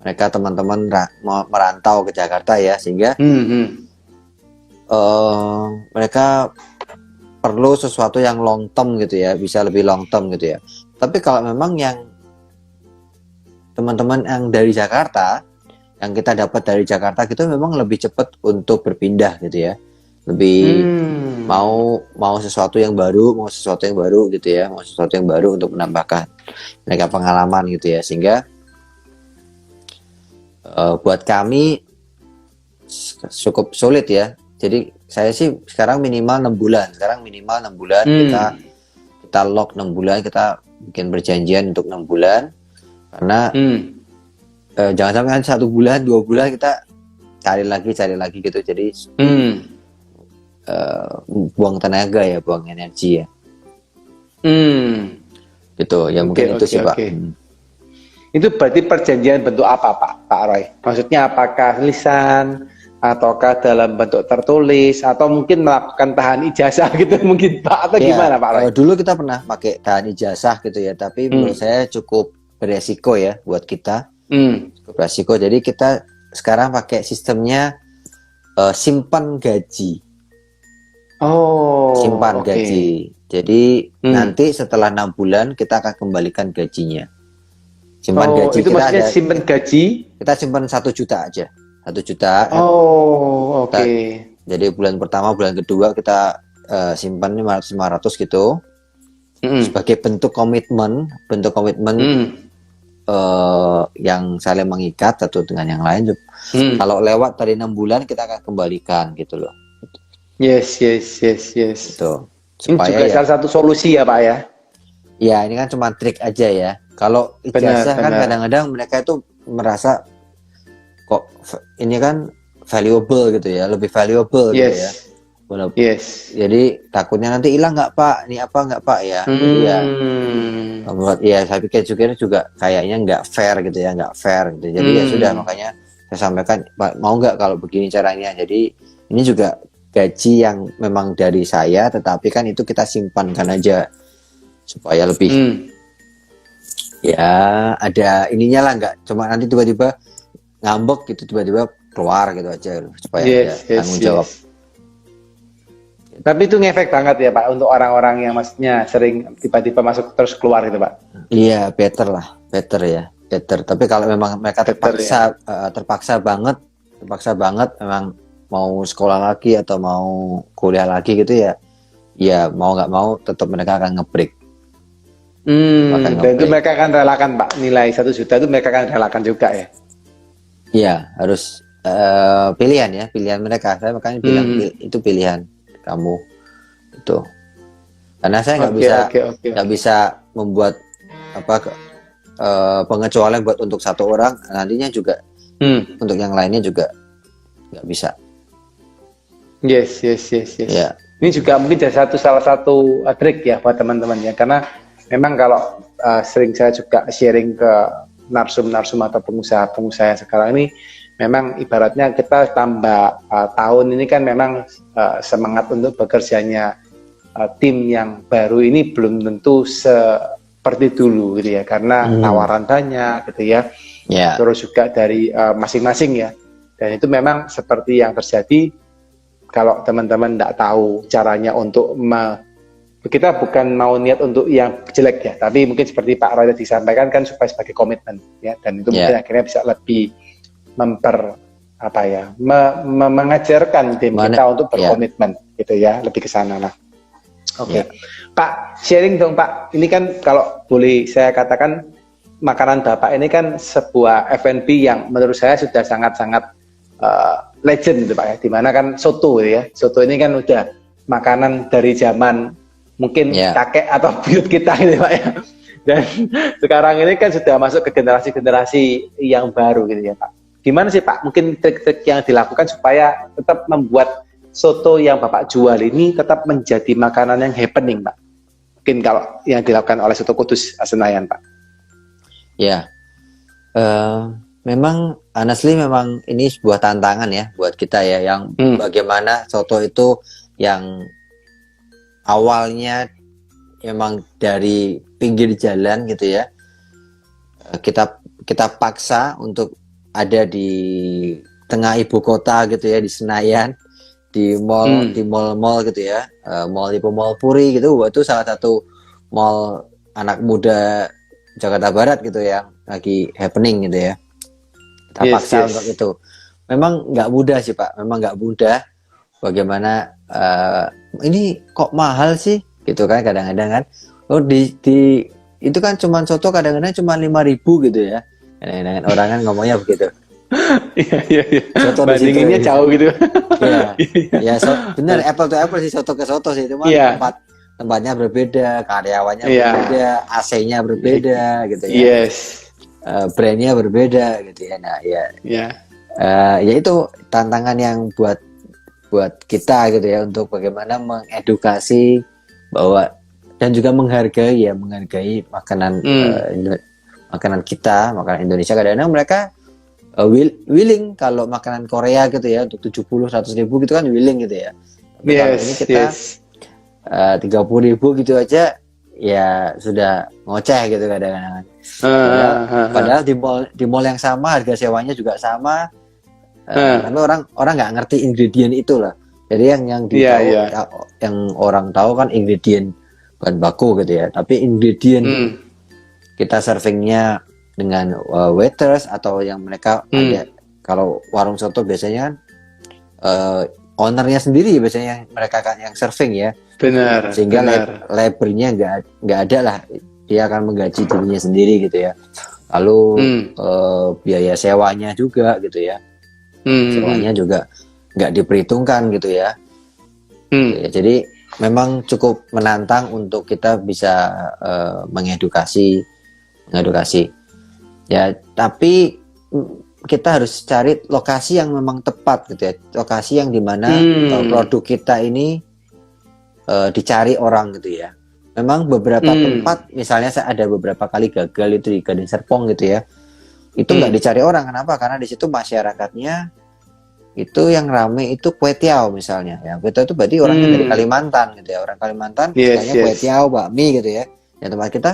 mereka teman-teman merantau ke Jakarta ya, sehingga mereka perlu sesuatu yang long term gitu ya, bisa lebih long term gitu ya. Tapi kalau memang yang teman-teman yang dari Jakarta, yang kita dapat dari Jakarta gitu, memang lebih cepat untuk berpindah gitu ya, lebih mau sesuatu yang baru gitu ya, mau sesuatu yang baru untuk menambahkan mereka pengalaman gitu ya. Sehingga buat kami cukup sulit ya. Jadi saya sih sekarang minimal 6 bulan. Sekarang minimal 6 bulan kita lock 6 bulan, kita bikin perjanjian untuk 6 bulan. Karena jangan sampai kan 1 bulan, 2 bulan kita cari lagi gitu. Jadi buang tenaga ya, buang energi ya. Gitu. Ya mungkin itu sih Pak. Itu berarti perjanjian bentuk apa Pak Roy? Maksudnya apakah lisan ataukah dalam bentuk tertulis atau mungkin melakukan tahan ijazah gitu mungkin Pak, atau gimana Pak Roy? Dulu kita pernah pakai tahan ijazah gitu ya, tapi menurut saya cukup beresiko ya buat kita. Cukup beresiko. Jadi kita sekarang pakai sistemnya simpan gaji. Simpan gaji. Jadi nanti setelah 6 bulan kita akan kembalikan gajinya. Simpan gaji itu kita maksudnya simpan gaji. Kita simpan 1 juta aja. 1 juta. Jadi bulan pertama, bulan kedua kita simpan 500 gitu. Sebagai bentuk komitmen yang saling mengikat satu dengan yang lain. Kalau lewat dari 6 bulan kita akan kembalikan gitu loh. Yes. Gitu. Supaya ini juga salah satu solusi ya Pak ya. Ya ini kan cuma trik aja ya. Kalau ijazah kan kadang-kadang mereka itu merasa kok ini kan valuable gitu ya, lebih valuable gitu ya. Jadi takutnya nanti hilang nggak Pak, ini apa nggak Pak ya. Jadi ya saya pikir juga kayaknya nggak fair gitu ya, nggak fair gitu. Jadi ya sudah, makanya saya sampaikan Pak, mau nggak kalau begini caranya. Jadi ini juga gaji yang memang dari saya, tetapi kan itu kita simpankan aja supaya lebih ya ada ininya lah, nggak cuma nanti tiba-tiba ngambek gitu, tiba-tiba keluar gitu aja, supaya ada tanggung jawab. Tapi itu ngefek banget ya Pak untuk orang-orang yang maksudnya sering tiba-tiba masuk terus keluar gitu Pak. Iya, better ya. Tapi kalau memang mereka terpaksa banget memang mau sekolah lagi atau mau kuliah lagi gitu ya mau nggak mau tetap mereka akan nge-break. Dan itu mereka akan relakan Pak, nilai 1 juta itu mereka akan relakan juga ya. Iya, harus pilihan mereka. Saya makanya bilang itu pilihan kamu itu. Karena saya nggak bisa membuat pengecualian buat untuk 1 orang, nantinya juga untuk yang lainnya juga nggak bisa. Yes. Ya. Ini juga mungkin jadi salah satu trik ya buat teman-teman ya, karena memang kalau sering saya juga sharing ke narsum-narsum atau pengusaha-pengusaha yang sekarang ini, memang ibaratnya kita tambah tahun ini kan memang semangat untuk bekerjanya tim yang baru ini belum tentu seperti dulu gitu ya, karena tawaran banyak gitu ya. Terus juga dari masing-masing ya, dan itu memang seperti yang terjadi. Kalau teman-teman tidak tahu caranya untuk kita bukan mau niat untuk yang jelek ya, tapi mungkin seperti Pak Roy tadi sampaikan kan supaya sebagai komitmen ya, dan itu mungkin akhirnya bisa lebih mengajarkan tim kita untuk berkomitmen gitu ya, lebih ke sana lah. Pak, sharing dong Pak, ini kan kalau boleh saya katakan makanan Bapak ini kan sebuah F&B yang menurut saya sudah sangat-sangat legend gitu Pak ya, dimana kan soto ya, soto ini kan udah makanan dari zaman mungkin kakek atau buyut kita gitu Pak ya, dan sekarang ini kan sudah masuk ke generasi-generasi yang baru gitu ya Pak. Gimana sih Pak, mungkin trik-trik yang dilakukan supaya tetap membuat soto yang Bapak jual ini tetap menjadi makanan yang happening Pak, mungkin kalau yang dilakukan oleh Soto Kudus Senayan Pak? Ya, memang honestly memang ini sebuah tantangan ya buat kita ya, yang bagaimana soto itu yang awalnya emang dari pinggir jalan gitu ya, kita paksa untuk ada di tengah ibu kota gitu ya, di Senayan, di mall gitu ya, mall Puri gitu. Itu salah satu mall anak muda Jakarta Barat gitu ya, lagi happening gitu ya. Kita paksa untuk itu. Memang nggak mudah sih Pak, memang nggak mudah. Bagaimana ini kok mahal sih gitu kan, kadang-kadang kan itu kan cuma soto kadang-kadang cuma 5.000 gitu ya, kadang-kadang orang kan ngomongnya begitu. Iya, iya, iya. Soto di situ Bandinginnya ya. jauh gitu. Iya, ya bener apple to apple sih soto ke soto sih, cuman Iya, tempatnya berbeda, karyawannya iya. berbeda, AC-nya berbeda gitu ya, Yes. brandnya berbeda gitu ya. Nah ya, Ya. ya itu tantangan yang buat kita gitu ya untuk bagaimana mengedukasi bahwa dan juga menghargai makanan makanan kita, makanan Indonesia. Kadang-kadang mereka willing kalau makanan Korea gitu ya untuk 70-100 ribu gitu kan willing gitu ya. Tapi kalau ini Yes, kita yes. 30 ribu gitu aja ya sudah ngoceh gitu kadang-kadang. Padahal di mall yang sama harga sewanya juga sama, tapi orang nggak ngerti ingredient itu lah. Jadi yang ditahu yang orang tahu kan ingredient bahan baku gitu ya. Tapi ingredient kita servingnya dengan waiters atau yang mereka ada, kalau warung soto biasanya kan ownernya sendiri biasanya mereka kan yang serving ya. Benar. Sehingga labornya nggak ada lah, dia akan menggaji dirinya sendiri gitu ya. Lalu biaya sewanya juga gitu ya, sewanya juga nggak diperhitungkan gitu ya. Ya, jadi memang cukup menantang untuk kita bisa mengedukasi ya, tapi kita harus cari lokasi yang memang tepat gitu ya, lokasi yang dimana produk kita ini dicari orang gitu ya. Memang beberapa tempat, misalnya saya ada beberapa kali gagal itu di Gading Serpong gitu ya, itu nggak dicari orang. Kenapa? Karena di situ masyarakatnya itu yang rame itu kue tiaw misalnya ya. Kue tiaw itu berarti orangnya dari Kalimantan gitu ya, orang Kalimantan sukanya kue tiaw, bakmi gitu ya. Yang tempat kita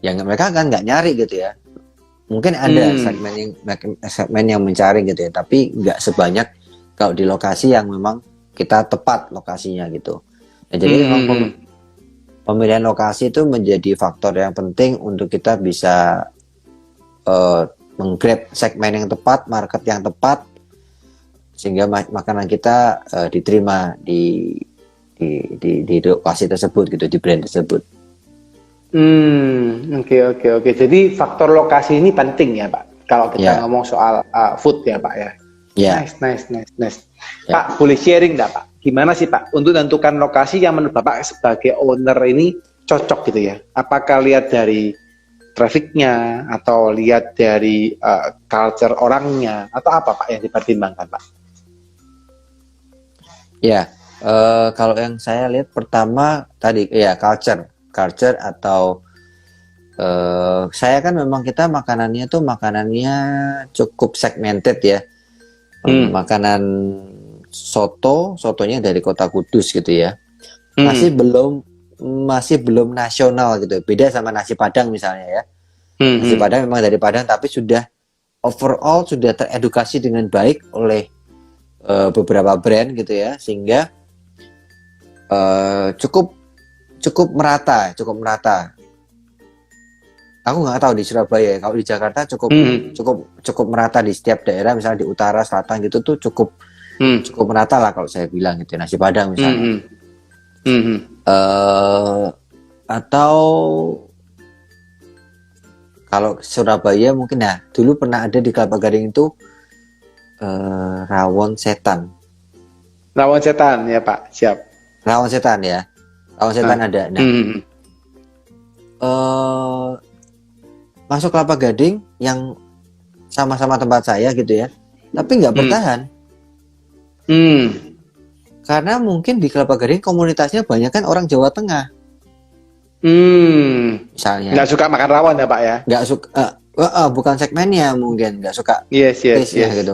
ya mereka kan nggak nyari gitu ya. Mungkin ada segmen yang mencari gitu ya, tapi nggak sebanyak kalau di lokasi yang memang kita tepat lokasinya gitu. Nah, jadi memang pemilihan lokasi itu menjadi faktor yang penting untuk kita bisa menggrab segmen yang tepat, market yang tepat, sehingga makanan kita diterima di lokasi tersebut gitu, di brand tersebut. Oke. Jadi faktor lokasi ini penting ya Pak, kalau kita ngomong soal food ya Pak ya. Nice. Pak, boleh sharing nggak Pak? Gimana sih Pak untuk menentukan lokasi yang menurut Bapak sebagai owner ini cocok gitu ya? Apakah lihat dari trafficnya atau lihat dari culture orangnya atau apa Pak yang dipertimbangkan Pak? Ya, kalau yang saya lihat pertama tadi ya culture atau saya kan memang kita makanannya cukup segmented ya. Makanan sotonya dari Kota Kudus gitu ya. Masih belum nasional gitu. Beda sama nasi Padang misalnya ya. Nasi Padang memang dari Padang tapi sudah overall sudah teredukasi dengan baik oleh beberapa brand gitu ya, sehingga cukup merata. Aku nggak tahu di Surabaya, kalau di Jakarta cukup merata di setiap daerah, misalnya di utara, selatan gitu tuh cukup merata lah kalau saya bilang gitu, nasi Padang misalnya. Atau kalau Surabaya mungkin dulu pernah ada di Kelapa Gading itu rawon setan. Rawon setan ya Pak, siap. Rawon setan ya, rawon setan ada. Nah, masuk Kelapa Gading yang sama-sama tempat saya gitu ya, tapi nggak bertahan. Karena mungkin di Kelapa Gading komunitasnya banyak kan orang Jawa Tengah. Misalnya. Nggak suka makan rawon ya Pak ya? Nggak suka, bukan segmennya mungkin, nggak suka. Yes. Gitu.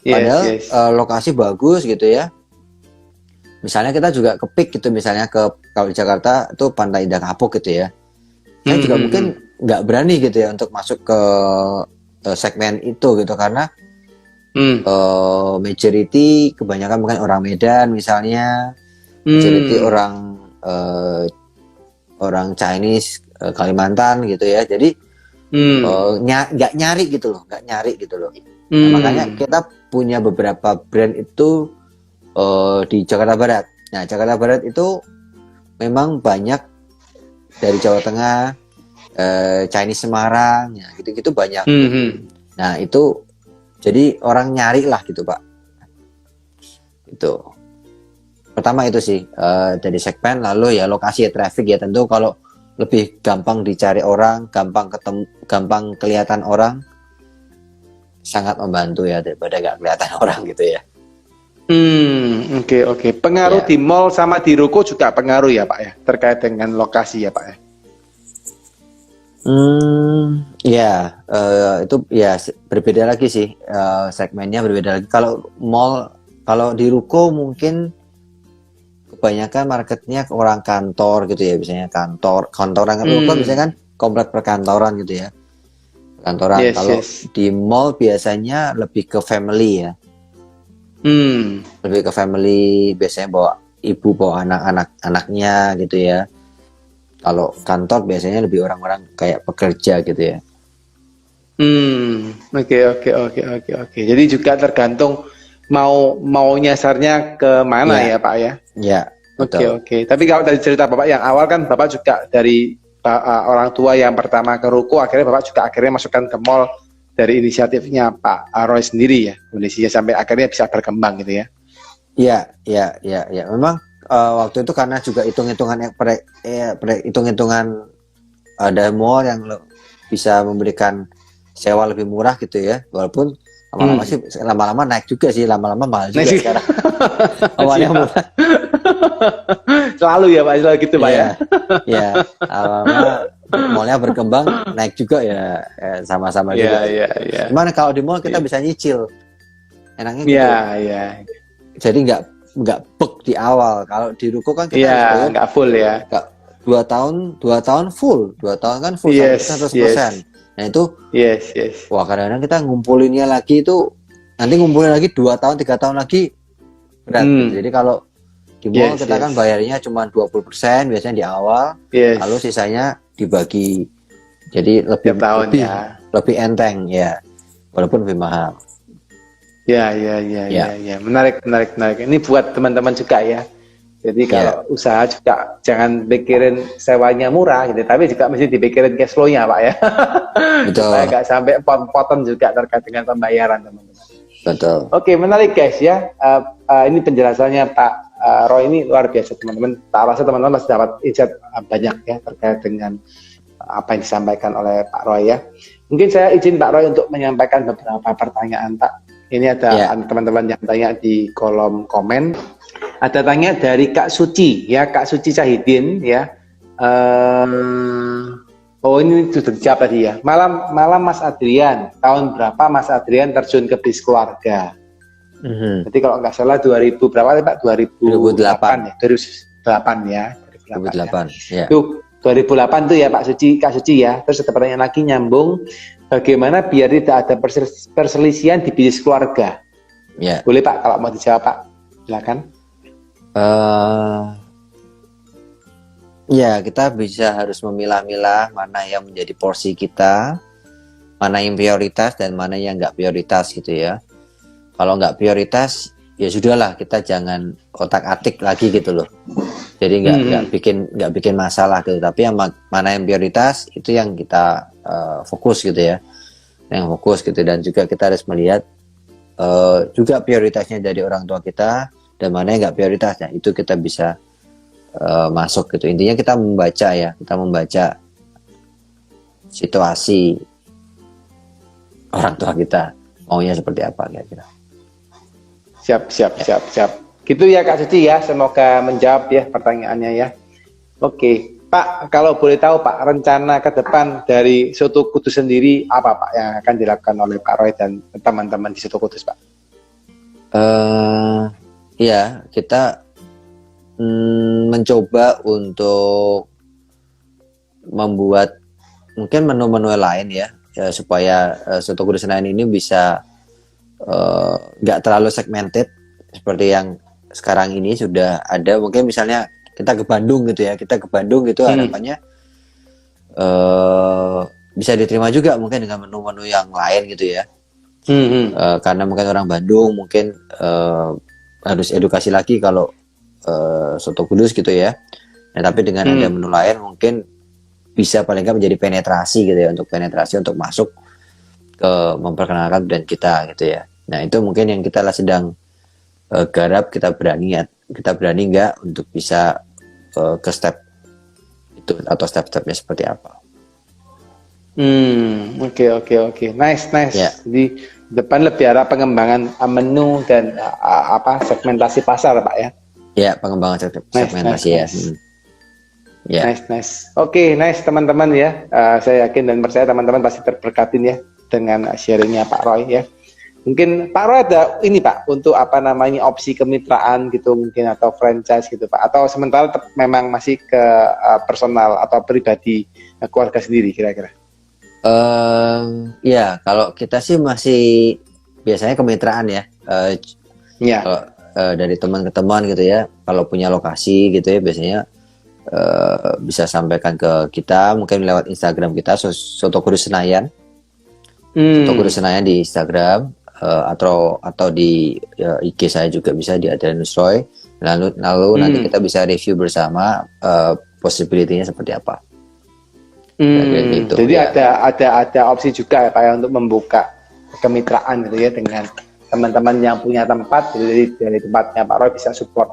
Padahal lokasi bagus gitu ya. Misalnya kita juga ke Peak gitu, misalnya kalau di Jakarta itu Pantai Indah Kapuk gitu ya. Saya juga mungkin nggak berani gitu ya untuk masuk ke segmen itu gitu, karena majority kebanyakan mungkin orang Medan misalnya, majority orang Chinese Kalimantan gitu ya. Jadi nggak nyari gitu loh. Nah, makanya kita punya beberapa brand itu di Jakarta Barat. Nah, Jakarta Barat itu memang banyak dari Jawa Tengah, Chinese Semarang, ya gitu-gitu banyak. Nah itu jadi orang nyari lah gitu Pak. Itu pertama itu sih dari segmen, lalu ya lokasi ya, traffic ya, tentu kalau lebih gampang dicari orang, gampang ketemu, gampang kelihatan orang, sangat membantu ya daripada nggak kelihatan orang gitu ya. Oke. Pengaruh Ya. di mall sama di ruko juga pengaruh ya Pak ya, terkait dengan lokasi ya Pak ya. Ya, itu ya berbeda lagi sih, segmennya berbeda lagi. Kalau mall, kalau di ruko mungkin kebanyakan marketnya orang kantor gitu ya, biasanya kantoran kan, ruko biasanya kan komplek perkantoran gitu ya, kantoran. Kalau di mall biasanya lebih ke family ya, lebih ke family, biasanya bawa ibu, bawa anaknya gitu ya. Kalau kantor biasanya lebih orang-orang kayak pekerja gitu ya. Oke. Jadi juga tergantung mau nyasarnya ke mana ya Pak ya. Ya. Oke. Tapi kalau dari cerita Bapak yang awal kan Bapak juga dari orang tua yang pertama ke ruko, akhirnya Bapak juga akhirnya masukkan ke mall dari inisiatifnya Pak Roy sendiri ya, kondisinya sampai akhirnya bisa berkembang gitu ya. Iya. Memang waktu itu karena juga hitung-hitungan ada mall yang bisa memberikan sewa lebih murah gitu ya, walaupun lama-lama naik juga sih, lama-lama mahal juga sekarang. Awalnya murah. Selalu ya Pak, selalu gitu Pak ya. Iya, lama-lama mallnya berkembang, naik juga ya, sama-sama juga. Iya. Cuman kalau di mall kita bisa nyicil, enaknya gitu. Iya. Jadi nggak bek di awal. Kalau di ruko kan kita harus nggak full ya. 2 tahun full, 2 tahun kan full 100%. Nah itu, wah kadang-kadang kita ngumpulinnya lagi itu, nanti ngumpulin lagi 2 tahun, 3 tahun lagi berat. Jadi kalau di mall kita kan bayarnya cuma 20% biasanya di awal, lalu sisanya dibagi, jadi lebih enteng ya, walaupun lebih mahal. Ya. Menarik. Ini buat teman-teman juga ya. Jadi kalau usaha juga jangan pikirin sewanya murah gitu, tapi juga mesti dipikirin cash flow-nya Pak ya. Betul. Supaya nggak sampai potong juga terkait dengan pembayaran teman-teman. Betul. Oke, menarik guys ya. Ini penjelasannya Pak Roy ini luar biasa teman-teman. Tak rasa teman-teman masih dapat insight banyak ya terkait dengan apa yang disampaikan oleh Pak Roy ya. Mungkin saya izin Pak Roy untuk menyampaikan beberapa pertanyaan Pak. Ini ada teman-teman yang tanya di kolom komen. Ada tanya dari Kak Suci ya, Kak Suci Cahidin ya. Ini sudah dijawab tadi ya. Malam Mas Adrian, tahun berapa Mas Adrian terjun ke bis keluarga? Jadi kalau nggak salah 2000 berapa Pak? 2008 ya. 2008 ya. 2008 ya. Tuh 2008 tuh ya Pak Suci, Kak Suci ya. Terus ada pertanyaan lagi nyambung, bagaimana biar tidak ada perselisihan di bisnis keluarga? Ya. Boleh Pak kalau mau dijawab Pak, silakan. Ya, kita harus memilah-milah mana yang menjadi porsi kita, mana yang prioritas dan mana yang nggak prioritas gitu ya. Kalau nggak prioritas, ya sudahlah, kita jangan otak-atik lagi gitu loh. Jadi nggak bikin masalah gitu. Tapi yang mana yang prioritas itu yang kita fokus gitu ya, yang fokus gitu. Dan juga kita harus melihat juga prioritasnya dari orang tua kita, dan mana yang nggak prioritasnya itu kita bisa masuk gitu. Intinya kita membaca situasi orang tua kita maunya seperti apa kira-kira. Siap. Gitu ya Kak Suci ya, semoga menjawab ya pertanyaannya ya. Oke Pak, kalau boleh tahu Pak, rencana ke depan dari Soto Kudus sendiri apa Pak yang akan dilakukan oleh Pak Roy dan teman-teman di Soto Kudus Pak? Ya, kita mencoba untuk membuat mungkin menu-menu lain ya supaya Soto Kudus Senayan ini bisa nggak terlalu segmented seperti yang sekarang ini sudah ada. Mungkin misalnya kita ke Bandung gitu ya, harapannya bisa diterima juga mungkin dengan menu-menu yang lain gitu ya. Karena mungkin orang Bandung mungkin harus edukasi lagi kalau Soto Kudus gitu ya. Nah, tapi dengan ada menu lain mungkin bisa paling nggak menjadi penetrasi gitu ya, untuk masuk ke memperkenalkan brand kita gitu ya. Nah itu mungkin yang kita lah sedang garap, kita berani nggak untuk bisa ke step itu atau step-stepnya seperti apa. Oke. Nice. Ya. Jadi depan lebih arah pengembangan menu dan segmentasi pasar, Pak ya. Ya, pengembangan segmentasi ya. Ya. Nice. Oke, nice teman-teman ya. Saya yakin dan percaya teman-teman pasti terberkatin ya dengan sharingnya Pak Roy ya. Mungkin Pak Roy ada ini Pak untuk opsi kemitraan gitu mungkin atau franchise gitu Pak, atau sementara memang masih ke personal atau pribadi keluarga sendiri kira-kira. Ya kalau kita sih masih biasanya kemitraan ya. Kalau dari teman ke teman gitu ya, kalau punya lokasi gitu ya biasanya bisa sampaikan ke kita mungkin lewat Instagram kita Soto Kudus Senayan. Soto Kudus Senayan di Instagram atau di IG saya juga bisa di Adrianus Roy. Lalu nanti kita bisa review bersama possibility-nya seperti apa. Gitu, jadi ya. ada opsi juga ya Pak ya untuk membuka kemitraan gitu ya dengan teman-teman yang punya tempat, jadi dari tempatnya Pak Roy bisa support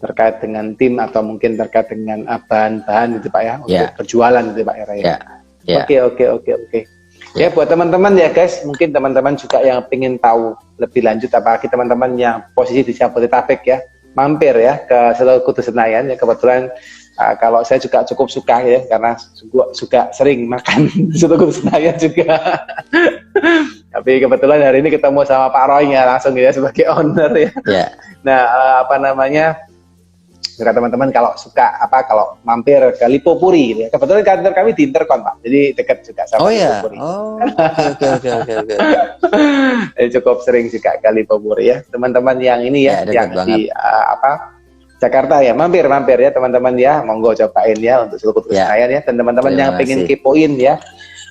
terkait dengan tim atau mungkin terkait dengan bahan-bahan gitu Pak ya untuk berjualan gitu Pak ya. Oke. Ya buat teman-teman ya guys, mungkin teman-teman juga yang ingin tahu lebih lanjut apalagi teman-teman yang posisi di Jabodetabek ya, mampir ya ke Soto Kudus Senayan ya. Kebetulan kalau saya juga cukup suka ya karena juga sering makan Soto Kudus Senayan juga. Tapi kebetulan hari ini ketemu sama Pak Roy ya langsung ya sebagai owner ya. Nah jika teman-teman kalau suka kalau mampir ke Lipopuri gitu ya. Kebetulan kantor kami di Intercon Pak. Jadi dekat juga sama Lipopuri. Oke. Jadi cukup sering juga ke Lipopuri ya. Teman-teman yang ini ya yang banget. Di Jakarta ya, mampir ya teman-teman ya. Monggo cobain ya untuk Soto Kudus Senayan ya. Dan teman-teman yang pengen kepoin ya.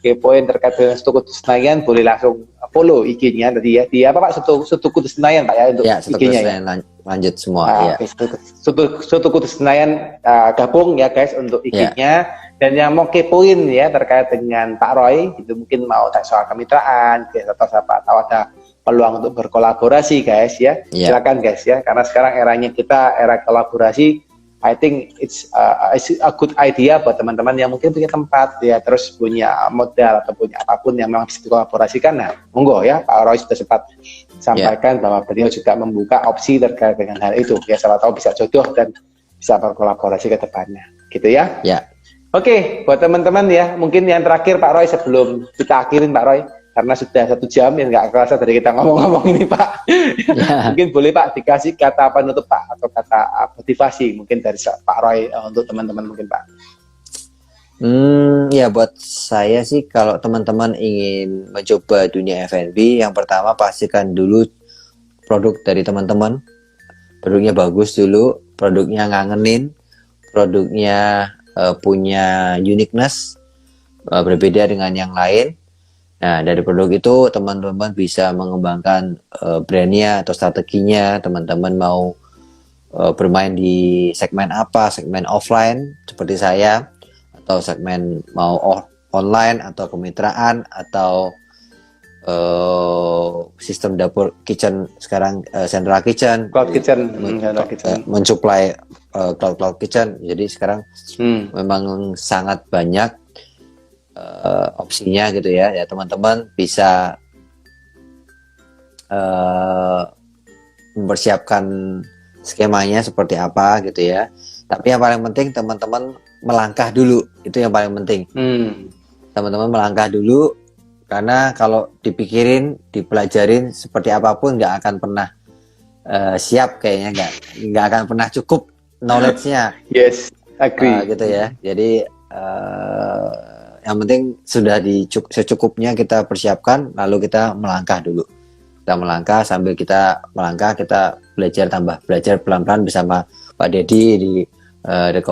Kepoin terkait dengan Soto Kudus Senayan boleh langsung follow IG-nya tadi ya. Di Pak Soto Kudus Senayan Pak ya untuk IG-nya ya. Lanjut semua ya. Soto Kudus Senayan gabung ya guys untuk IG-nya. Dan yang mau kepoin ya terkait dengan Pak Roy itu mungkin mau soal kemitraan atau ada peluang untuk berkolaborasi guys ya. Silakan guys ya karena sekarang eranya kita era kolaborasi. I think it's a good idea buat teman-teman yang mungkin punya tempat ya, terus punya modal atau punya apapun yang memang bisa dikolaborasikan. Nah, monggo ya, Pak Roy sudah sempat sampaikan bahwa beliau juga membuka opsi terkait dengan hal itu. Ya, salah tahu bisa jodoh dan bisa berkolaborasi ke depannya. Gitu ya? Oke, buat teman-teman ya, mungkin yang terakhir Pak Roy sebelum kita akhirin Pak Roy, karena sudah 1 jam ya nggak kerasa dari kita ngomong-ngomong ini Pak. Mungkin boleh Pak dikasih kata penutup Pak atau kata motivasi mungkin dari Pak Roy untuk teman-teman mungkin Pak. Ya buat saya sih kalau teman-teman ingin mencoba dunia F&B, yang pertama pastikan dulu produk dari teman-teman, produknya bagus dulu, produknya ngangenin, produknya punya uniqueness, berbeda dengan yang lain. Nah, dari produk itu teman-teman bisa mengembangkan brandnya atau strateginya. Teman-teman mau bermain di segmen apa, segmen offline seperti saya, atau segmen mau online atau kemitraan atau sistem dapur kitchen sekarang central kitchen, cloud kitchen, mensuplai cloud kitchen. Jadi sekarang memang sangat banyak opsinya gitu ya teman-teman bisa mempersiapkan skemanya seperti apa gitu ya. Tapi yang paling penting teman-teman melangkah dulu, itu yang paling penting. Teman-teman melangkah dulu karena kalau dipikirin, dipelajarin seperti apapun nggak akan pernah siap kayaknya, nggak akan pernah cukup knowledge-nya. Yes, agree. Gitu ya. Jadi yang penting sudah secukupnya kita persiapkan, lalu kita melangkah dulu. Kita melangkah, sambil kita melangkah kita belajar pelan-pelan bersama Pak Dedi di the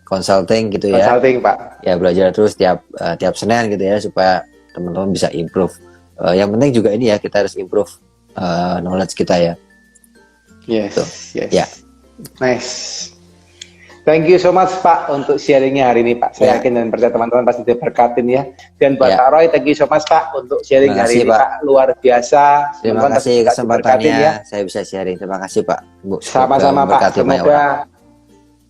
consulting gitu ya. Consulting Pak. Ya belajar terus tiap Senin gitu ya supaya teman-teman bisa improve. Yang penting juga ini ya kita harus improve knowledge kita ya. Yes. Ya. Nice. Thank you so much Pak untuk sharingnya hari ini Pak. Saya yakin dan percaya teman-teman pasti diberkatin ya. Dan buat Pak Roy, thank you so much Pak untuk sharing hari ini Pak. Luar biasa. Terima kasih kesempatannya ya. Saya bisa sharing. Terima kasih Pak. Sama-sama Pak. Semoga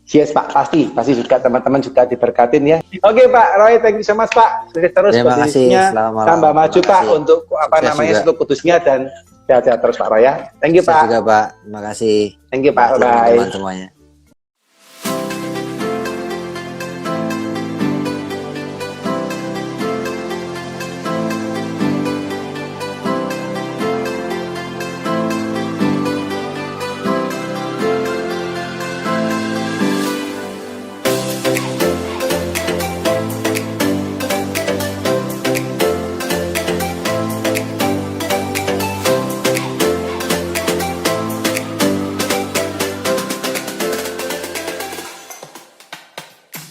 yes Pak, pasti juga teman-teman juga diberkatin ya. Oke Pak Roy, thank you so much Pak. Sukses terus bisnisnya. Tambah maju Pak untuk untuk kudusnya dan sehat-sehat terus Pak Roy ya. Thank you Pak. Juga Pak. Terima kasih. Thank you Pak. Bye. Teman-teman semuanya.